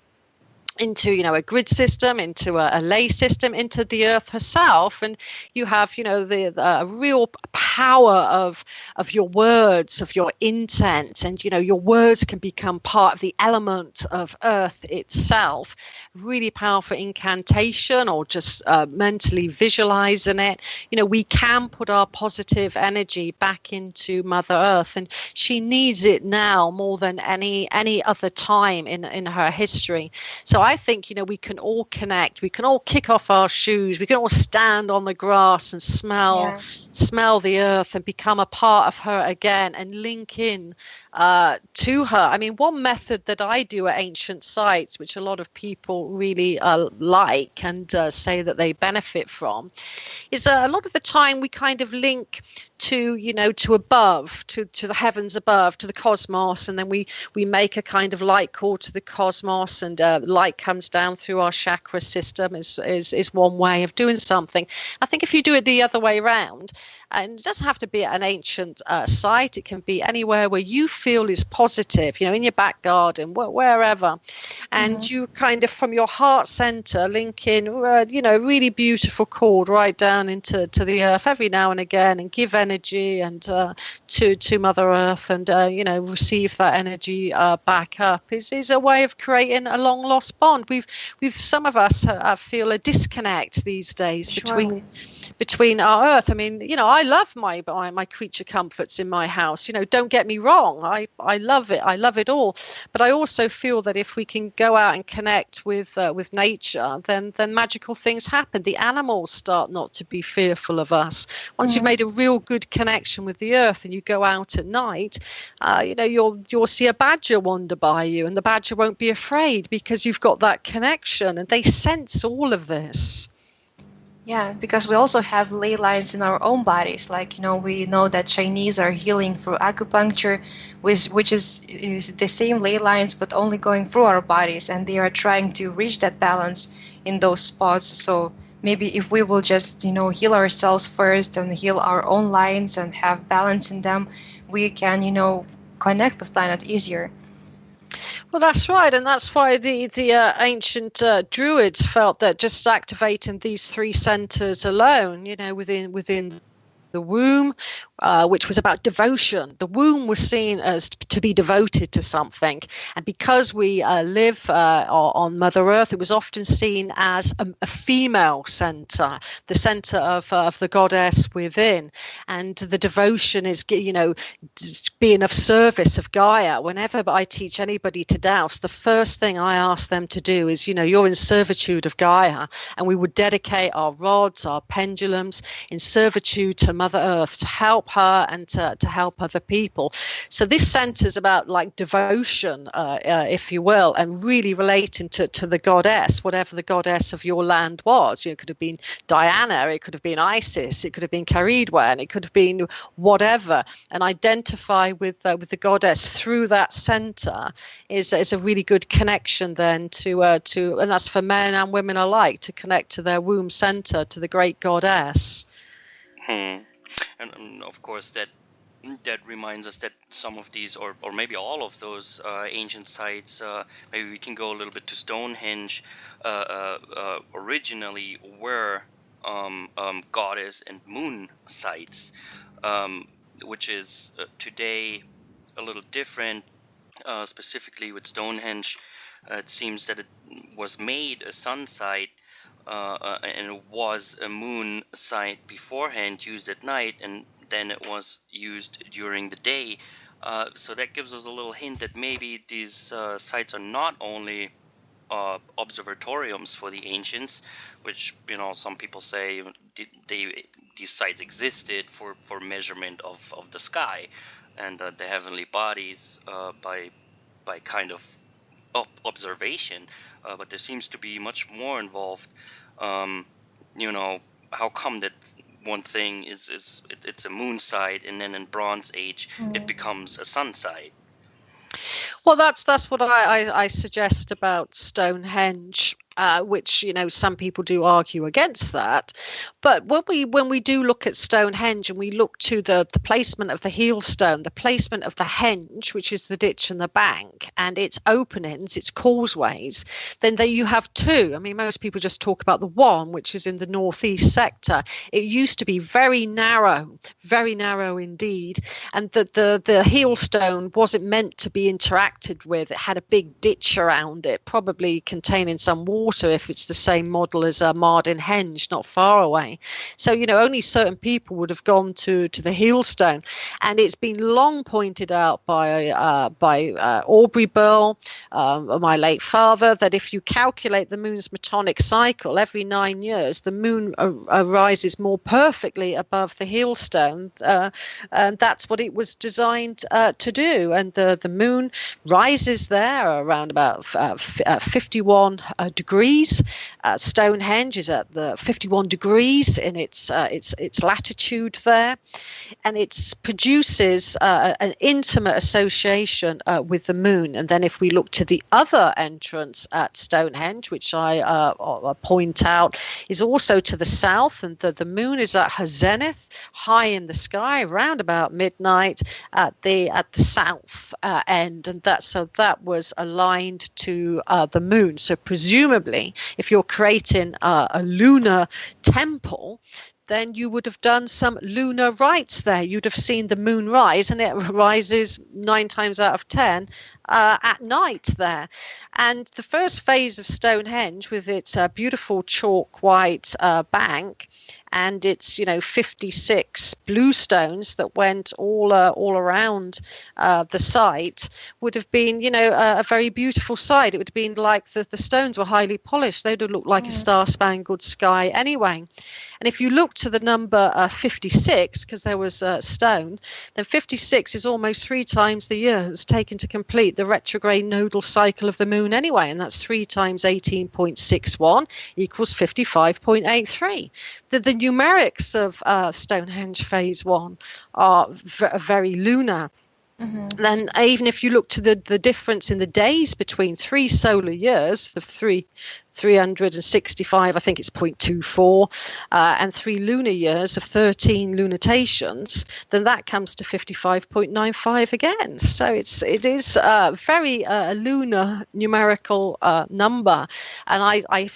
a grid system, into a ley system, into the earth herself, and you have the real power of your words, of your intent, and your words can become part of the element of earth itself. Really powerful incantation, or just mentally visualizing it. We can put our positive energy back into Mother Earth, and she needs it now more than any other time in her history. So I think we can all connect. We can all kick off our shoes. We can all stand on the grass and smell the earth and become a part of her again, and link in to her. I mean, one method that I do at ancient sites, which a lot of people really like and say that they benefit from, is a lot of the time we kind of link to above, to the heavens above, to the cosmos, and then we make a kind of light call to the cosmos, and light comes down through our chakra system is one way of doing something. I think if you do it the other way around, and it doesn't have to be at an ancient site, it can be anywhere where you feel is positive, in your back garden, wherever, and you kind of from your heart center link in really beautiful chord right down into the earth every now and again, and give energy and to Mother Earth, and receive that energy back up is a way of creating a long lost bond. We've some of us feel a disconnect these days between our earth. I mean, I love my creature comforts in my house. Don't get me wrong, I love it. I love it all. But I also feel that if we can go out and connect with nature, then magical things happen. The animals start not to be fearful of us. Once you've made a real good connection with the earth, and you go out at night, you'll see a badger wander by you, and the badger won't be afraid because you've got that connection, and they sense all of this. Yeah, because we also have ley lines in our own bodies. Like, we know that Chinese are healing through acupuncture, which is the same ley lines, but only going through our bodies. And they are trying to reach that balance in those spots. So maybe if we will just, heal ourselves first and heal our own lines and have balance in them, we can, connect with planet easier. Well, that's right, and that's why the ancient Druids felt that just activating these three centers alone, within the womb, which was about devotion. The womb was seen as to be devoted to something. And because we live on Mother Earth, it was often seen as a female center, the center of the goddess within. And the devotion is, being of service of Gaia. Whenever I teach anybody to dowse, the first thing I ask them to do is, you're in servitude of Gaia. And we would dedicate our rods, our pendulums in servitude to Mother Earth, to help her and to help other people. So this centers about like devotion, if you will, and really relating to the goddess, whatever the goddess of your land was. It could have been Diana, it could have been Isis, it could have been Caridwen, it could have been whatever. And identify with the goddess through that center is a really good connection then to and that's for men and women alike, to connect to their womb center, to the great goddess. And of course that reminds us that some of these, or maybe all of those ancient sites, maybe we can go a little bit to Stonehenge, originally were goddess and moon sites, which is today a little different. Specifically with Stonehenge, it seems that it was made a sun site, and it was a moon site beforehand, used at night, and then it was used during the day. So that gives us a little hint that maybe these sites are not only observatoriums for the ancients, which some people say these sites existed for measurement of the sky and the heavenly bodies by kind of observation, but there seems to be much more involved. How come that one thing it's a moon site, and then in Bronze Age it becomes a sun site? Well, that's what I suggest about Stonehenge, which some people do argue against that. But when we do look at Stonehenge and we look to the placement of the heel stone, the placement of the henge, which is the ditch and the bank, and its openings, its causeways, then there you have two. I mean, most people just talk about the one, which is in the northeast sector. It used to be very narrow indeed, and the heel stone wasn't meant to be interacted with. It had a big ditch around it, probably containing some water if it's the same model as Mardin Henge, not far away. So only certain people would have gone to the heel stone, and it's been long pointed out by Aubrey Burl, my late father, that if you calculate the moon's metonic cycle every 9 years, the moon rises more perfectly above the heel stone, and that's what it was designed to do. And the moon rises there around about 51 degrees. Stonehenge is at the 51 degrees in its latitude there, and it produces an intimate association with the moon. And then if we look to the other entrance at Stonehenge, which I point out, is also to the south, and the moon is at her zenith, high in the sky, around about midnight at the south end, and that was aligned to the moon. So presumably, if you're creating a lunar temple, then you would have done some lunar rites there. You'd have seen the moon rise, and it rises 9 times out of 10 at night there. And the first phase of Stonehenge, with its beautiful chalk white bank and its 56 blue stones that went all around the site, would have been a very beautiful sight. It would have been like the stones were highly polished. They would have looked like a star-spangled sky anyway. And if you look to the number 56, because there was stone, then 56 is almost 3 times the years taken to complete the retrograde nodal cycle of the moon anyway, and that's 3 times 18.61 equals 55.83. The numerics of Stonehenge phase 1 are very lunar. Then even if you look to the difference in the days between 3 solar years, the 365, I think it's 0.24, and 3 lunar years of 13 lunatations, then that comes to 55.95 again. So it is very lunar numerical number, and I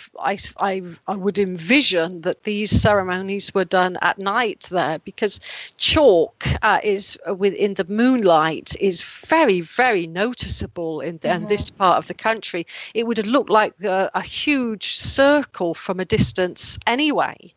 would envision that these ceremonies were done at night there, because chalk is within the moonlight is very, very noticeable in this part of the country. It would have looked like a huge circle from a distance anyway.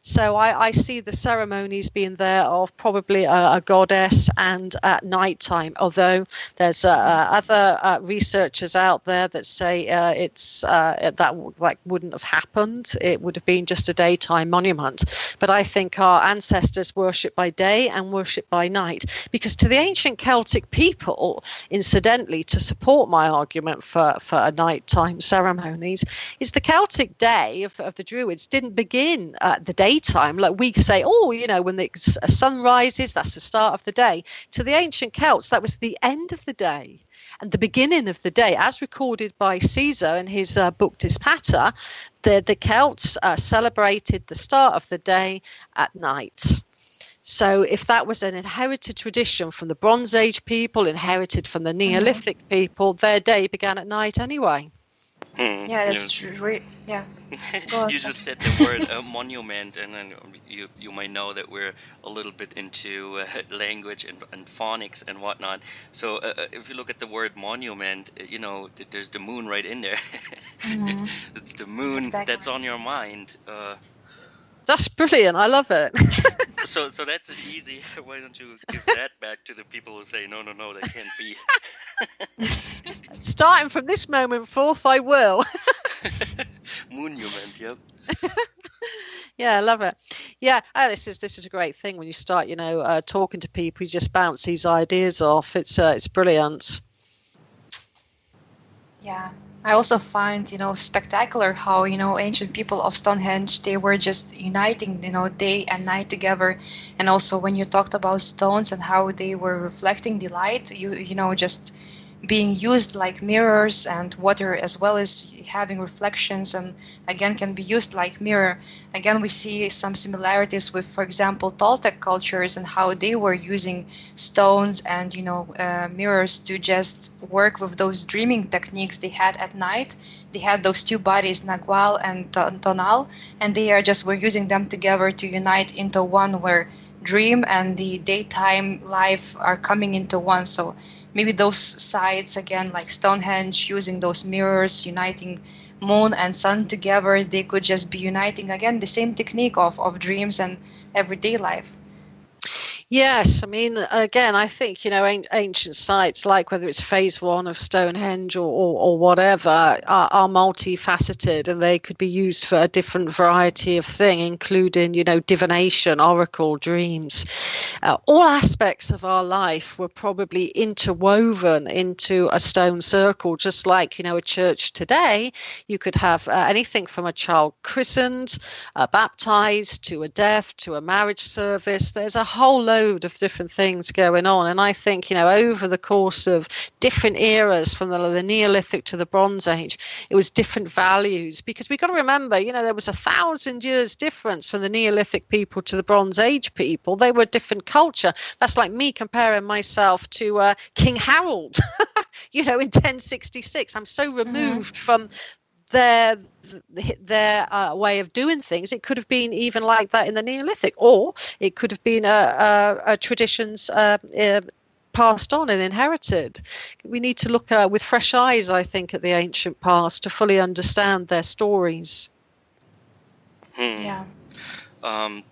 So I see the ceremonies being there of probably a goddess and at night time, although there's other researchers out there that say that wouldn't have happened. It would have been just a daytime monument. But I think our ancestors worshipped by day and worshipped by night, because to the ancient Celtic people, incidentally, to support my argument for a nighttime ceremonies, is the Celtic day of the Druids didn't begin at the daytime. Like we say, when the sun rises, that's the start of the day. To the ancient Celts, that was the end of the day and the beginning of the day, as recorded by Caesar in his book Dispata. The Celts celebrated the start of the day at night. So if that was an inherited tradition from the Bronze Age people, inherited from the Neolithic people, their day began at night anyway. Yeah, that's true. Yeah. You just said the word monument, and then you might know that we're a little bit into language and phonics and whatnot. So if you look at the word monument, there's the moon right in there. It's the moon that's on your mind. That's brilliant. I love it. So that's an easy. Why don't you give that back to the people who say no, that can't be. Starting from this moment forth, I will. Monument, yep. Yeah, I love it. Yeah, this is a great thing when you start, talking to people. You just bounce these ideas off. It's brilliant. Yeah. I also find, spectacular how, ancient people of Stonehenge, they were just uniting, day and night together. And also when you talked about stones and how they were reflecting the light, just being used like mirrors, and water as well as having reflections, and again can be used like mirror. Again, we see some similarities with, for example, Toltec cultures and how they were using stones and mirrors to just work with those dreaming techniques they had at night. They had those two bodies, Nagual and Tonal, and they were using them together to unite into one, where dream and the daytime life are coming into one. So maybe those sites, again, like Stonehenge, using those mirrors, uniting moon and sun together, they could just be uniting, again, the same technique of dreams and everyday life. Yes, I mean, again, I think, ancient sites, like whether it's phase 1 of Stonehenge or whatever, are multifaceted, and they could be used for a different variety of thing, including, divination, oracle, dreams. All aspects of our life were probably interwoven into a stone circle, just like, a church today. You could have anything from a child christened, baptized, to a death, to a marriage service. There's a whole load of different things going on, and I think over the course of different eras, from the Neolithic to the Bronze Age, it was different values, because we've got to remember there was 1,000 years difference from the Neolithic people to the Bronze Age people. They were different culture. That's like me comparing myself to King Harold in 1066. I'm so removed from their way of doing things. It could have been even like that in the Neolithic, or it could have been a traditions passed on and inherited. We need to look with fresh eyes, I think, at the ancient past to fully understand their stories. Yeah. One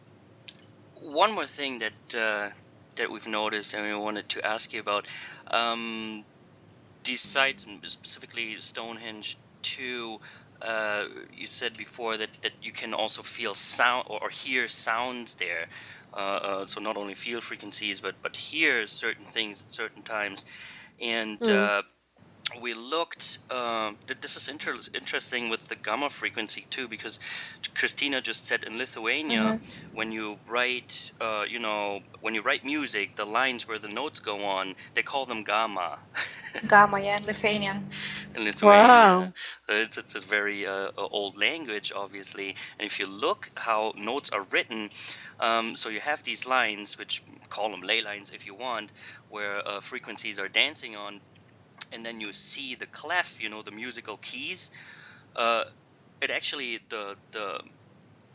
more thing that we've noticed and we wanted to ask you about, these sites, specifically Stonehenge too. You said before that you can also feel sound or hear sounds there. So not only feel frequencies, but hear certain things at certain times. And we looked, this is interesting with the gamma frequency too, because Christina just said in Lithuania, when you write, when you write music, the lines where the notes go on, they call them gamma. Gamma, yeah, in Lithuanian. in Wow. Lithuania. It's a very old language, obviously. And if you look how notes are written, so you have these lines, which call them ley lines if you want, where frequencies are dancing on, and then you see the clef, the musical keys. It actually the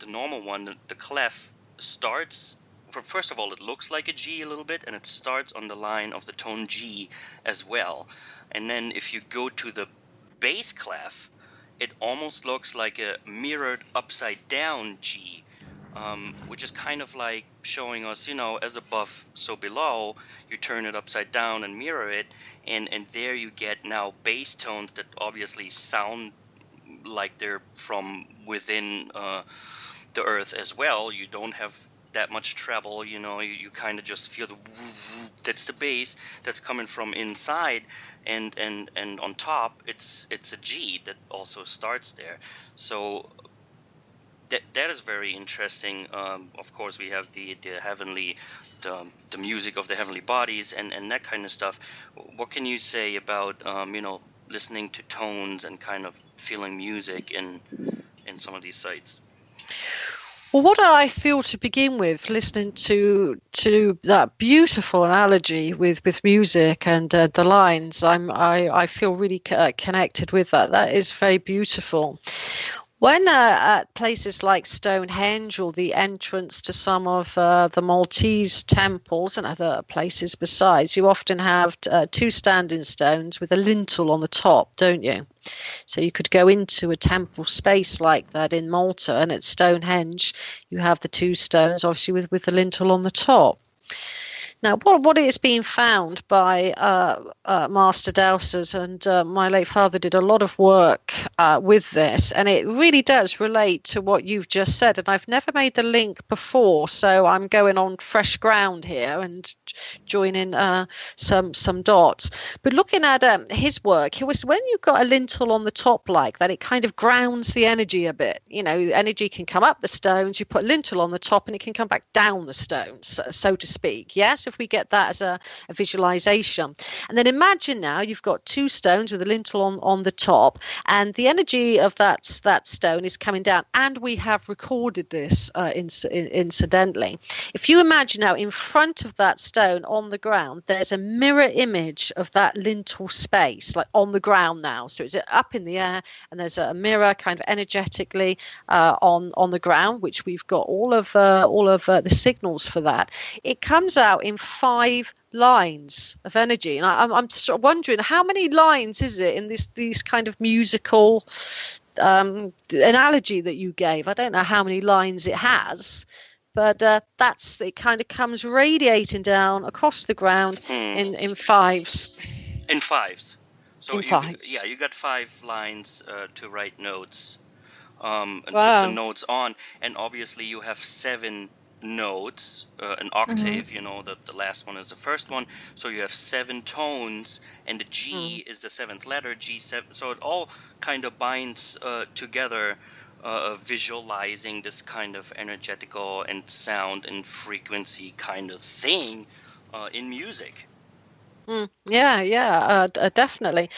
normal one, the clef starts. First of all, it looks like a G a little bit, and it starts on the line of the tone G as well. And then if you go to the bass clef, it almost looks like a mirrored upside down G, which is kind of like showing us, as above, so below. You turn it upside down and mirror it, and there you get now bass tones that obviously sound like they're from within the earth as well. You don't have that much treble, you kind of just feel that's the bass that's coming from inside, and on top it's a G that also starts there. So that is very interesting. Of course, we have the heavenly, the music of the heavenly bodies and that kind of stuff. What can you say about listening to tones and kind of feeling music in some of these sites? Well, what I feel to begin with, listening to that beautiful analogy with music and the lines, I feel really connected with that. That is very beautiful. When at places like Stonehenge or the entrance to some of the Maltese temples and other places besides, you often have two standing stones with a lintel on the top, don't you? So you could go into a temple space like that in Malta, and at Stonehenge you have the two stones, obviously with the lintel on the top. Now, what is being found by master dowsers, and my late father did a lot of work with this, and it really does relate to what you've just said. And I've never made the link before, so I'm going on fresh ground here and joining some dots. But looking at his work, it was when you've got a lintel on the top like that, it kind of grounds the energy a bit. Energy can come up the stones, you put a lintel on the top, and it can come back down the stones, so to speak. Yes, if we get that as a visualization. And then imagine now you've got two stones with a lintel on the top, and the energy of that stone is coming down. And we have recorded this incidentally. If you imagine now in front of that stone on the ground, there's a mirror image of that lintel space, like on the ground now. So it's up in the air, and there's a mirror kind of energetically on the ground, which we've got all of the signals for that. It comes out in 5 lines of energy, and I'm sort of wondering how many lines is it in these kind of musical analogy that you gave. I don't know how many lines it has, but it kind of comes radiating down across the ground in fives. In fives. So in fives. You got 5 lines to write notes. And Wow. put the notes on, and obviously you have 7 notes, an octave. The last one is the first one, so you have 7 tones, and the G is the 7th letter, G7. So it all kind of binds together, visualizing this kind of energetical and sound and frequency kind of thing in music. Definitely.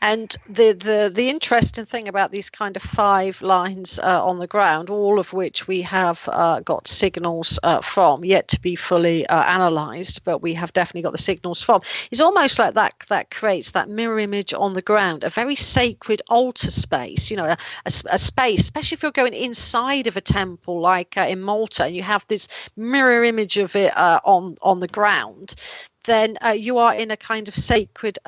And the interesting thing about these kind of 5 lines on the ground, all of which we have got signals from, yet to be fully analysed, but we have definitely got the signals from, is almost like that creates that mirror image on the ground, a very sacred altar space, a space, especially if you're going inside of a temple like in Malta, and you have this mirror image of it on the ground. Then you are in a kind of sacred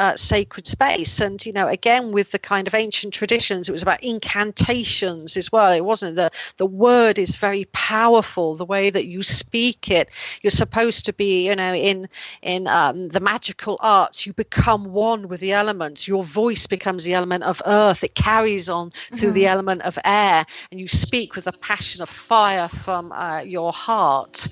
space. And, again, with the kind of ancient traditions, it was about incantations as well. It wasn't the word is very powerful, the way that you speak it. You're supposed to be, in the magical arts, you become one with the elements. Your voice becomes the element of earth. It carries on through the element of air, and you speak with the passion of fire from your heart.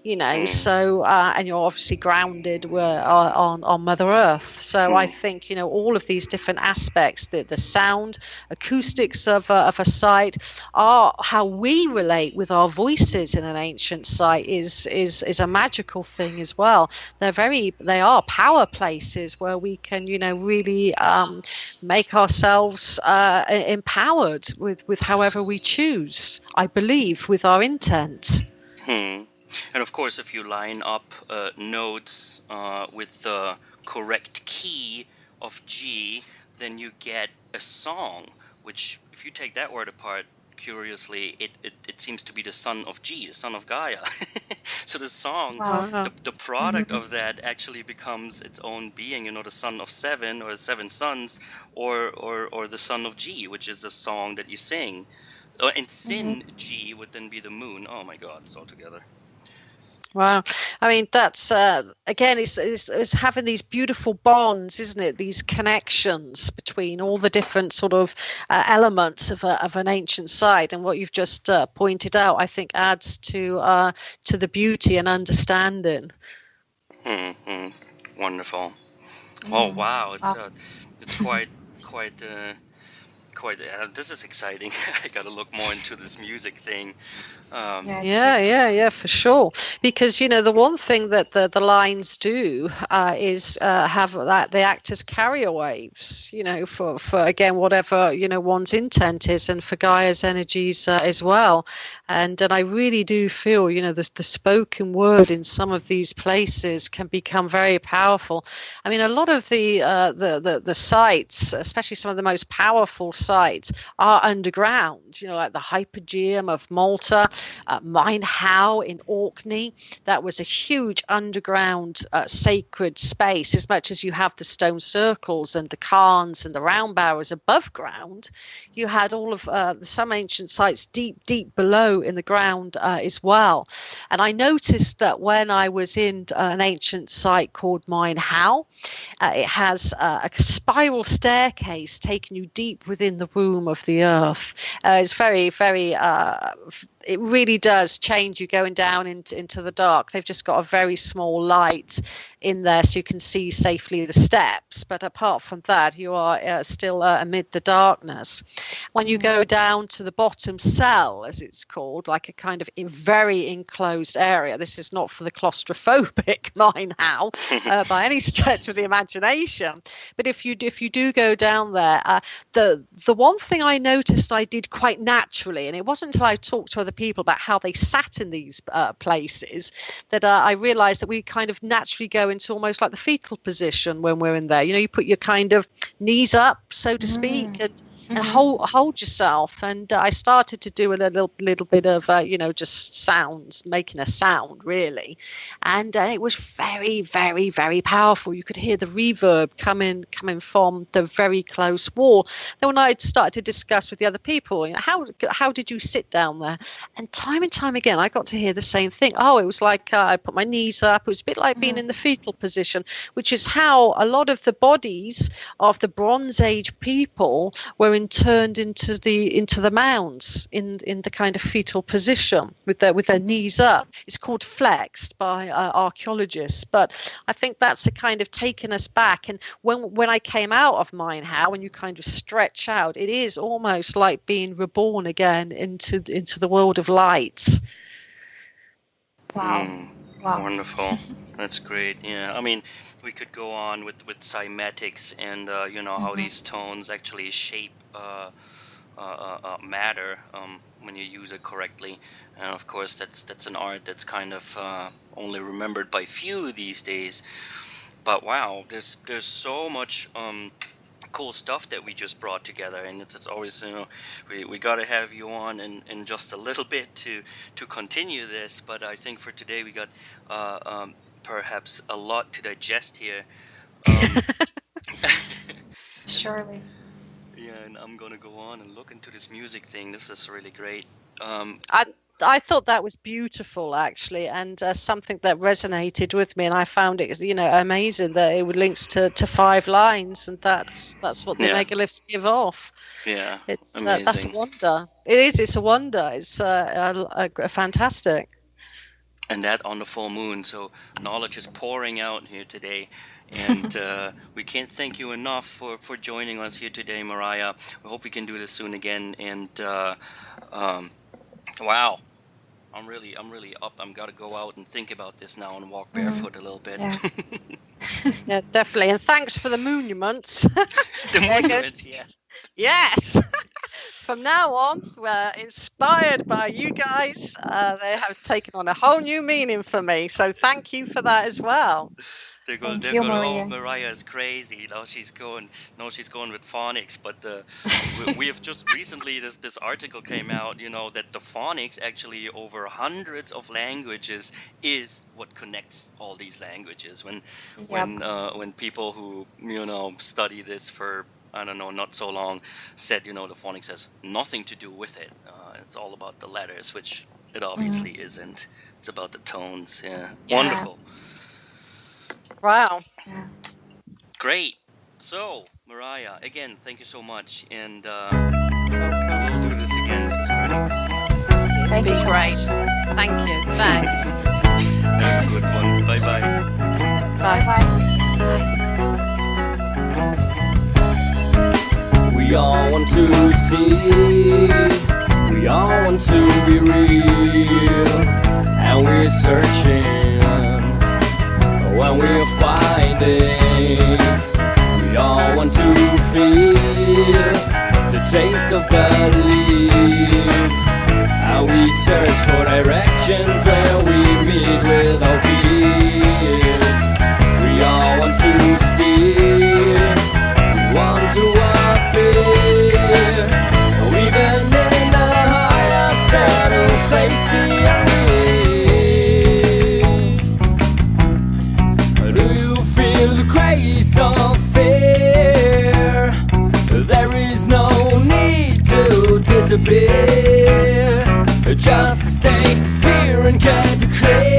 you know. Hmm. So and you're obviously grounded on Mother Earth. So I think, you know, all of these different aspects, the sound, acoustics of a site, are how we relate with our voices in an ancient site is a magical thing as well. They are power places where we can, you know, really make ourselves empowered with however we choose, I believe, with our intent. Hmm. And of course, if you line up notes with the correct key of G, then you get a song, which, if you take that word apart, curiously, it seems to be the son of G, the son of Gaia. So the song, Wow. the product of that actually becomes its own being, you know, the son of seven, or the seven sons, or the son of G, which is the song that you sing. And Sin G would then be the moon. Oh my God, it's all together. Wow. I mean, that's again, it's having these beautiful bonds, isn't it? These connections between all the different sort of elements of an ancient site, and what you've just pointed out, I think, adds to the beauty and understanding. Mm-hmm. Wonderful. Oh wow, it's quite this is exciting. I gotta look more into this music thing. Yeah, for sure. Because, you know, the one thing that the lines do is have that they act as carrier waves, you know, for again, whatever, you know, one's intent is, and for Gaia's energies as well. And I really do feel, you know, the spoken word in some of these places can become very powerful. I mean, a lot of the sites, especially some of the most powerful sites, are underground, you know, like the Hypogeum of Malta, Mine How in Orkney. That was a huge underground sacred space. As much as you have the stone circles and the cairns and the round barrows above ground, you had all of some ancient sites deep below in the ground as well. And I noticed that when I was in an ancient site called Mine How, it has a spiral staircase taking you deep within the womb of the earth. It's very, very it really does change you going down into the dark. They've just got a very small light in there so you can see safely the steps. But apart from that, you are still amid the darkness. When you go down to the bottom cell, as it's called, like a kind of very enclosed area, this is not for the claustrophobic Mine How by any stretch of the imagination. But if you do go down there, the one thing I noticed I did quite naturally, and it wasn't until I talked to other people about how they sat in these places that I realized that we kind of naturally go into almost like the fetal position when we're in there. You know, you put your kind of knees up, so to speak, and hold yourself. And I started to do a little bit of you know, just sounds, making a sound really, and it was very, very, very powerful. You could hear the reverb coming from the very close wall. Then when I started to discuss with the other people, you know, how did you sit down there? And time again, I got to hear the same thing. Oh, it was like I put my knees up. It was a bit like being in the fetal position, which is how a lot of the bodies of the Bronze Age people were turned into the mounds in the kind of fetal position with their knees up. It's called flexed by archaeologists, but I think that's a kind of taken us back. And when I came out of Mine How, when you kind of stretch out, it is almost like being reborn again into the world of light. Wow. Wonderful. That's great. Yeah, I mean, we could go on with cymatics and you know, how these tones actually shape matter when you use it correctly. And of course, that's an art that's kind of only remembered by few these days. But wow, there's so much cool stuff that we just brought together, and it's always, you know, we got to have you on in just a little bit to continue this. But I think for today we got perhaps a lot to digest here. Surely. Yeah, and I'm gonna go on and look into this music thing. This is really great. I thought that was beautiful, actually, and something that resonated with me, and I found it, you know, amazing that it links to 5 lines, and that's what the megaliths give off. Yeah, it's amazing. That's a wonder. It is. It's a wonder. It's fantastic. and that on the full moon. So knowledge is pouring out here today, and we can't thank you enough for joining us here today, Maria. We hope we can do this soon again. And wow, I'm really up. I'm gotta go out and think about this now and walk barefoot a little bit. Yeah. Yeah, definitely. And thanks for the moon-u-ments. The moon-u-ments, yeah. Yes. From now on, we're inspired by you guys. They have taken on a whole new meaning for me. So thank you for that as well. They're going, Maria. oh, Maria is crazy. You know, she's going with phonics. But we have just recently, this article came out, you know, that the phonics actually over hundreds of languages is what connects all these languages. When people who, you know, study this for, I don't know, not so long, said, you know, the phonics has nothing to do with it. It's all about the letters, which it obviously isn't. It's about the tones. Yeah. Wonderful. Wow. Yeah. Great. So, Maria, again, thank you so much. And Welcome. we'll do this again. This is great. It's been great. Thank you. Thanks. Have a good one. Bye-bye. Bye-bye. We all want to see, we all want to be real, and we're searching when we're finding. We all want to feel the taste of belief, and we search for directions where we meet with our fears. We all want to steer, we want to appear, even in the highest battle, face the unreal. Do you feel the craze of fear? There is no need to disappear. Just stay here and get clear.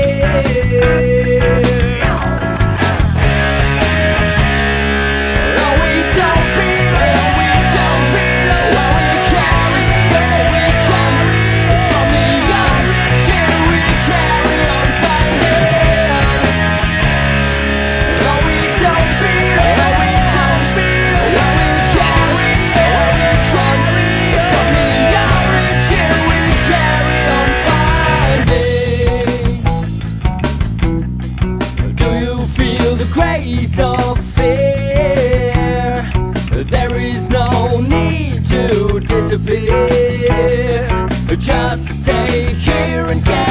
Of fear, there is no need to disappear. Just stay here and get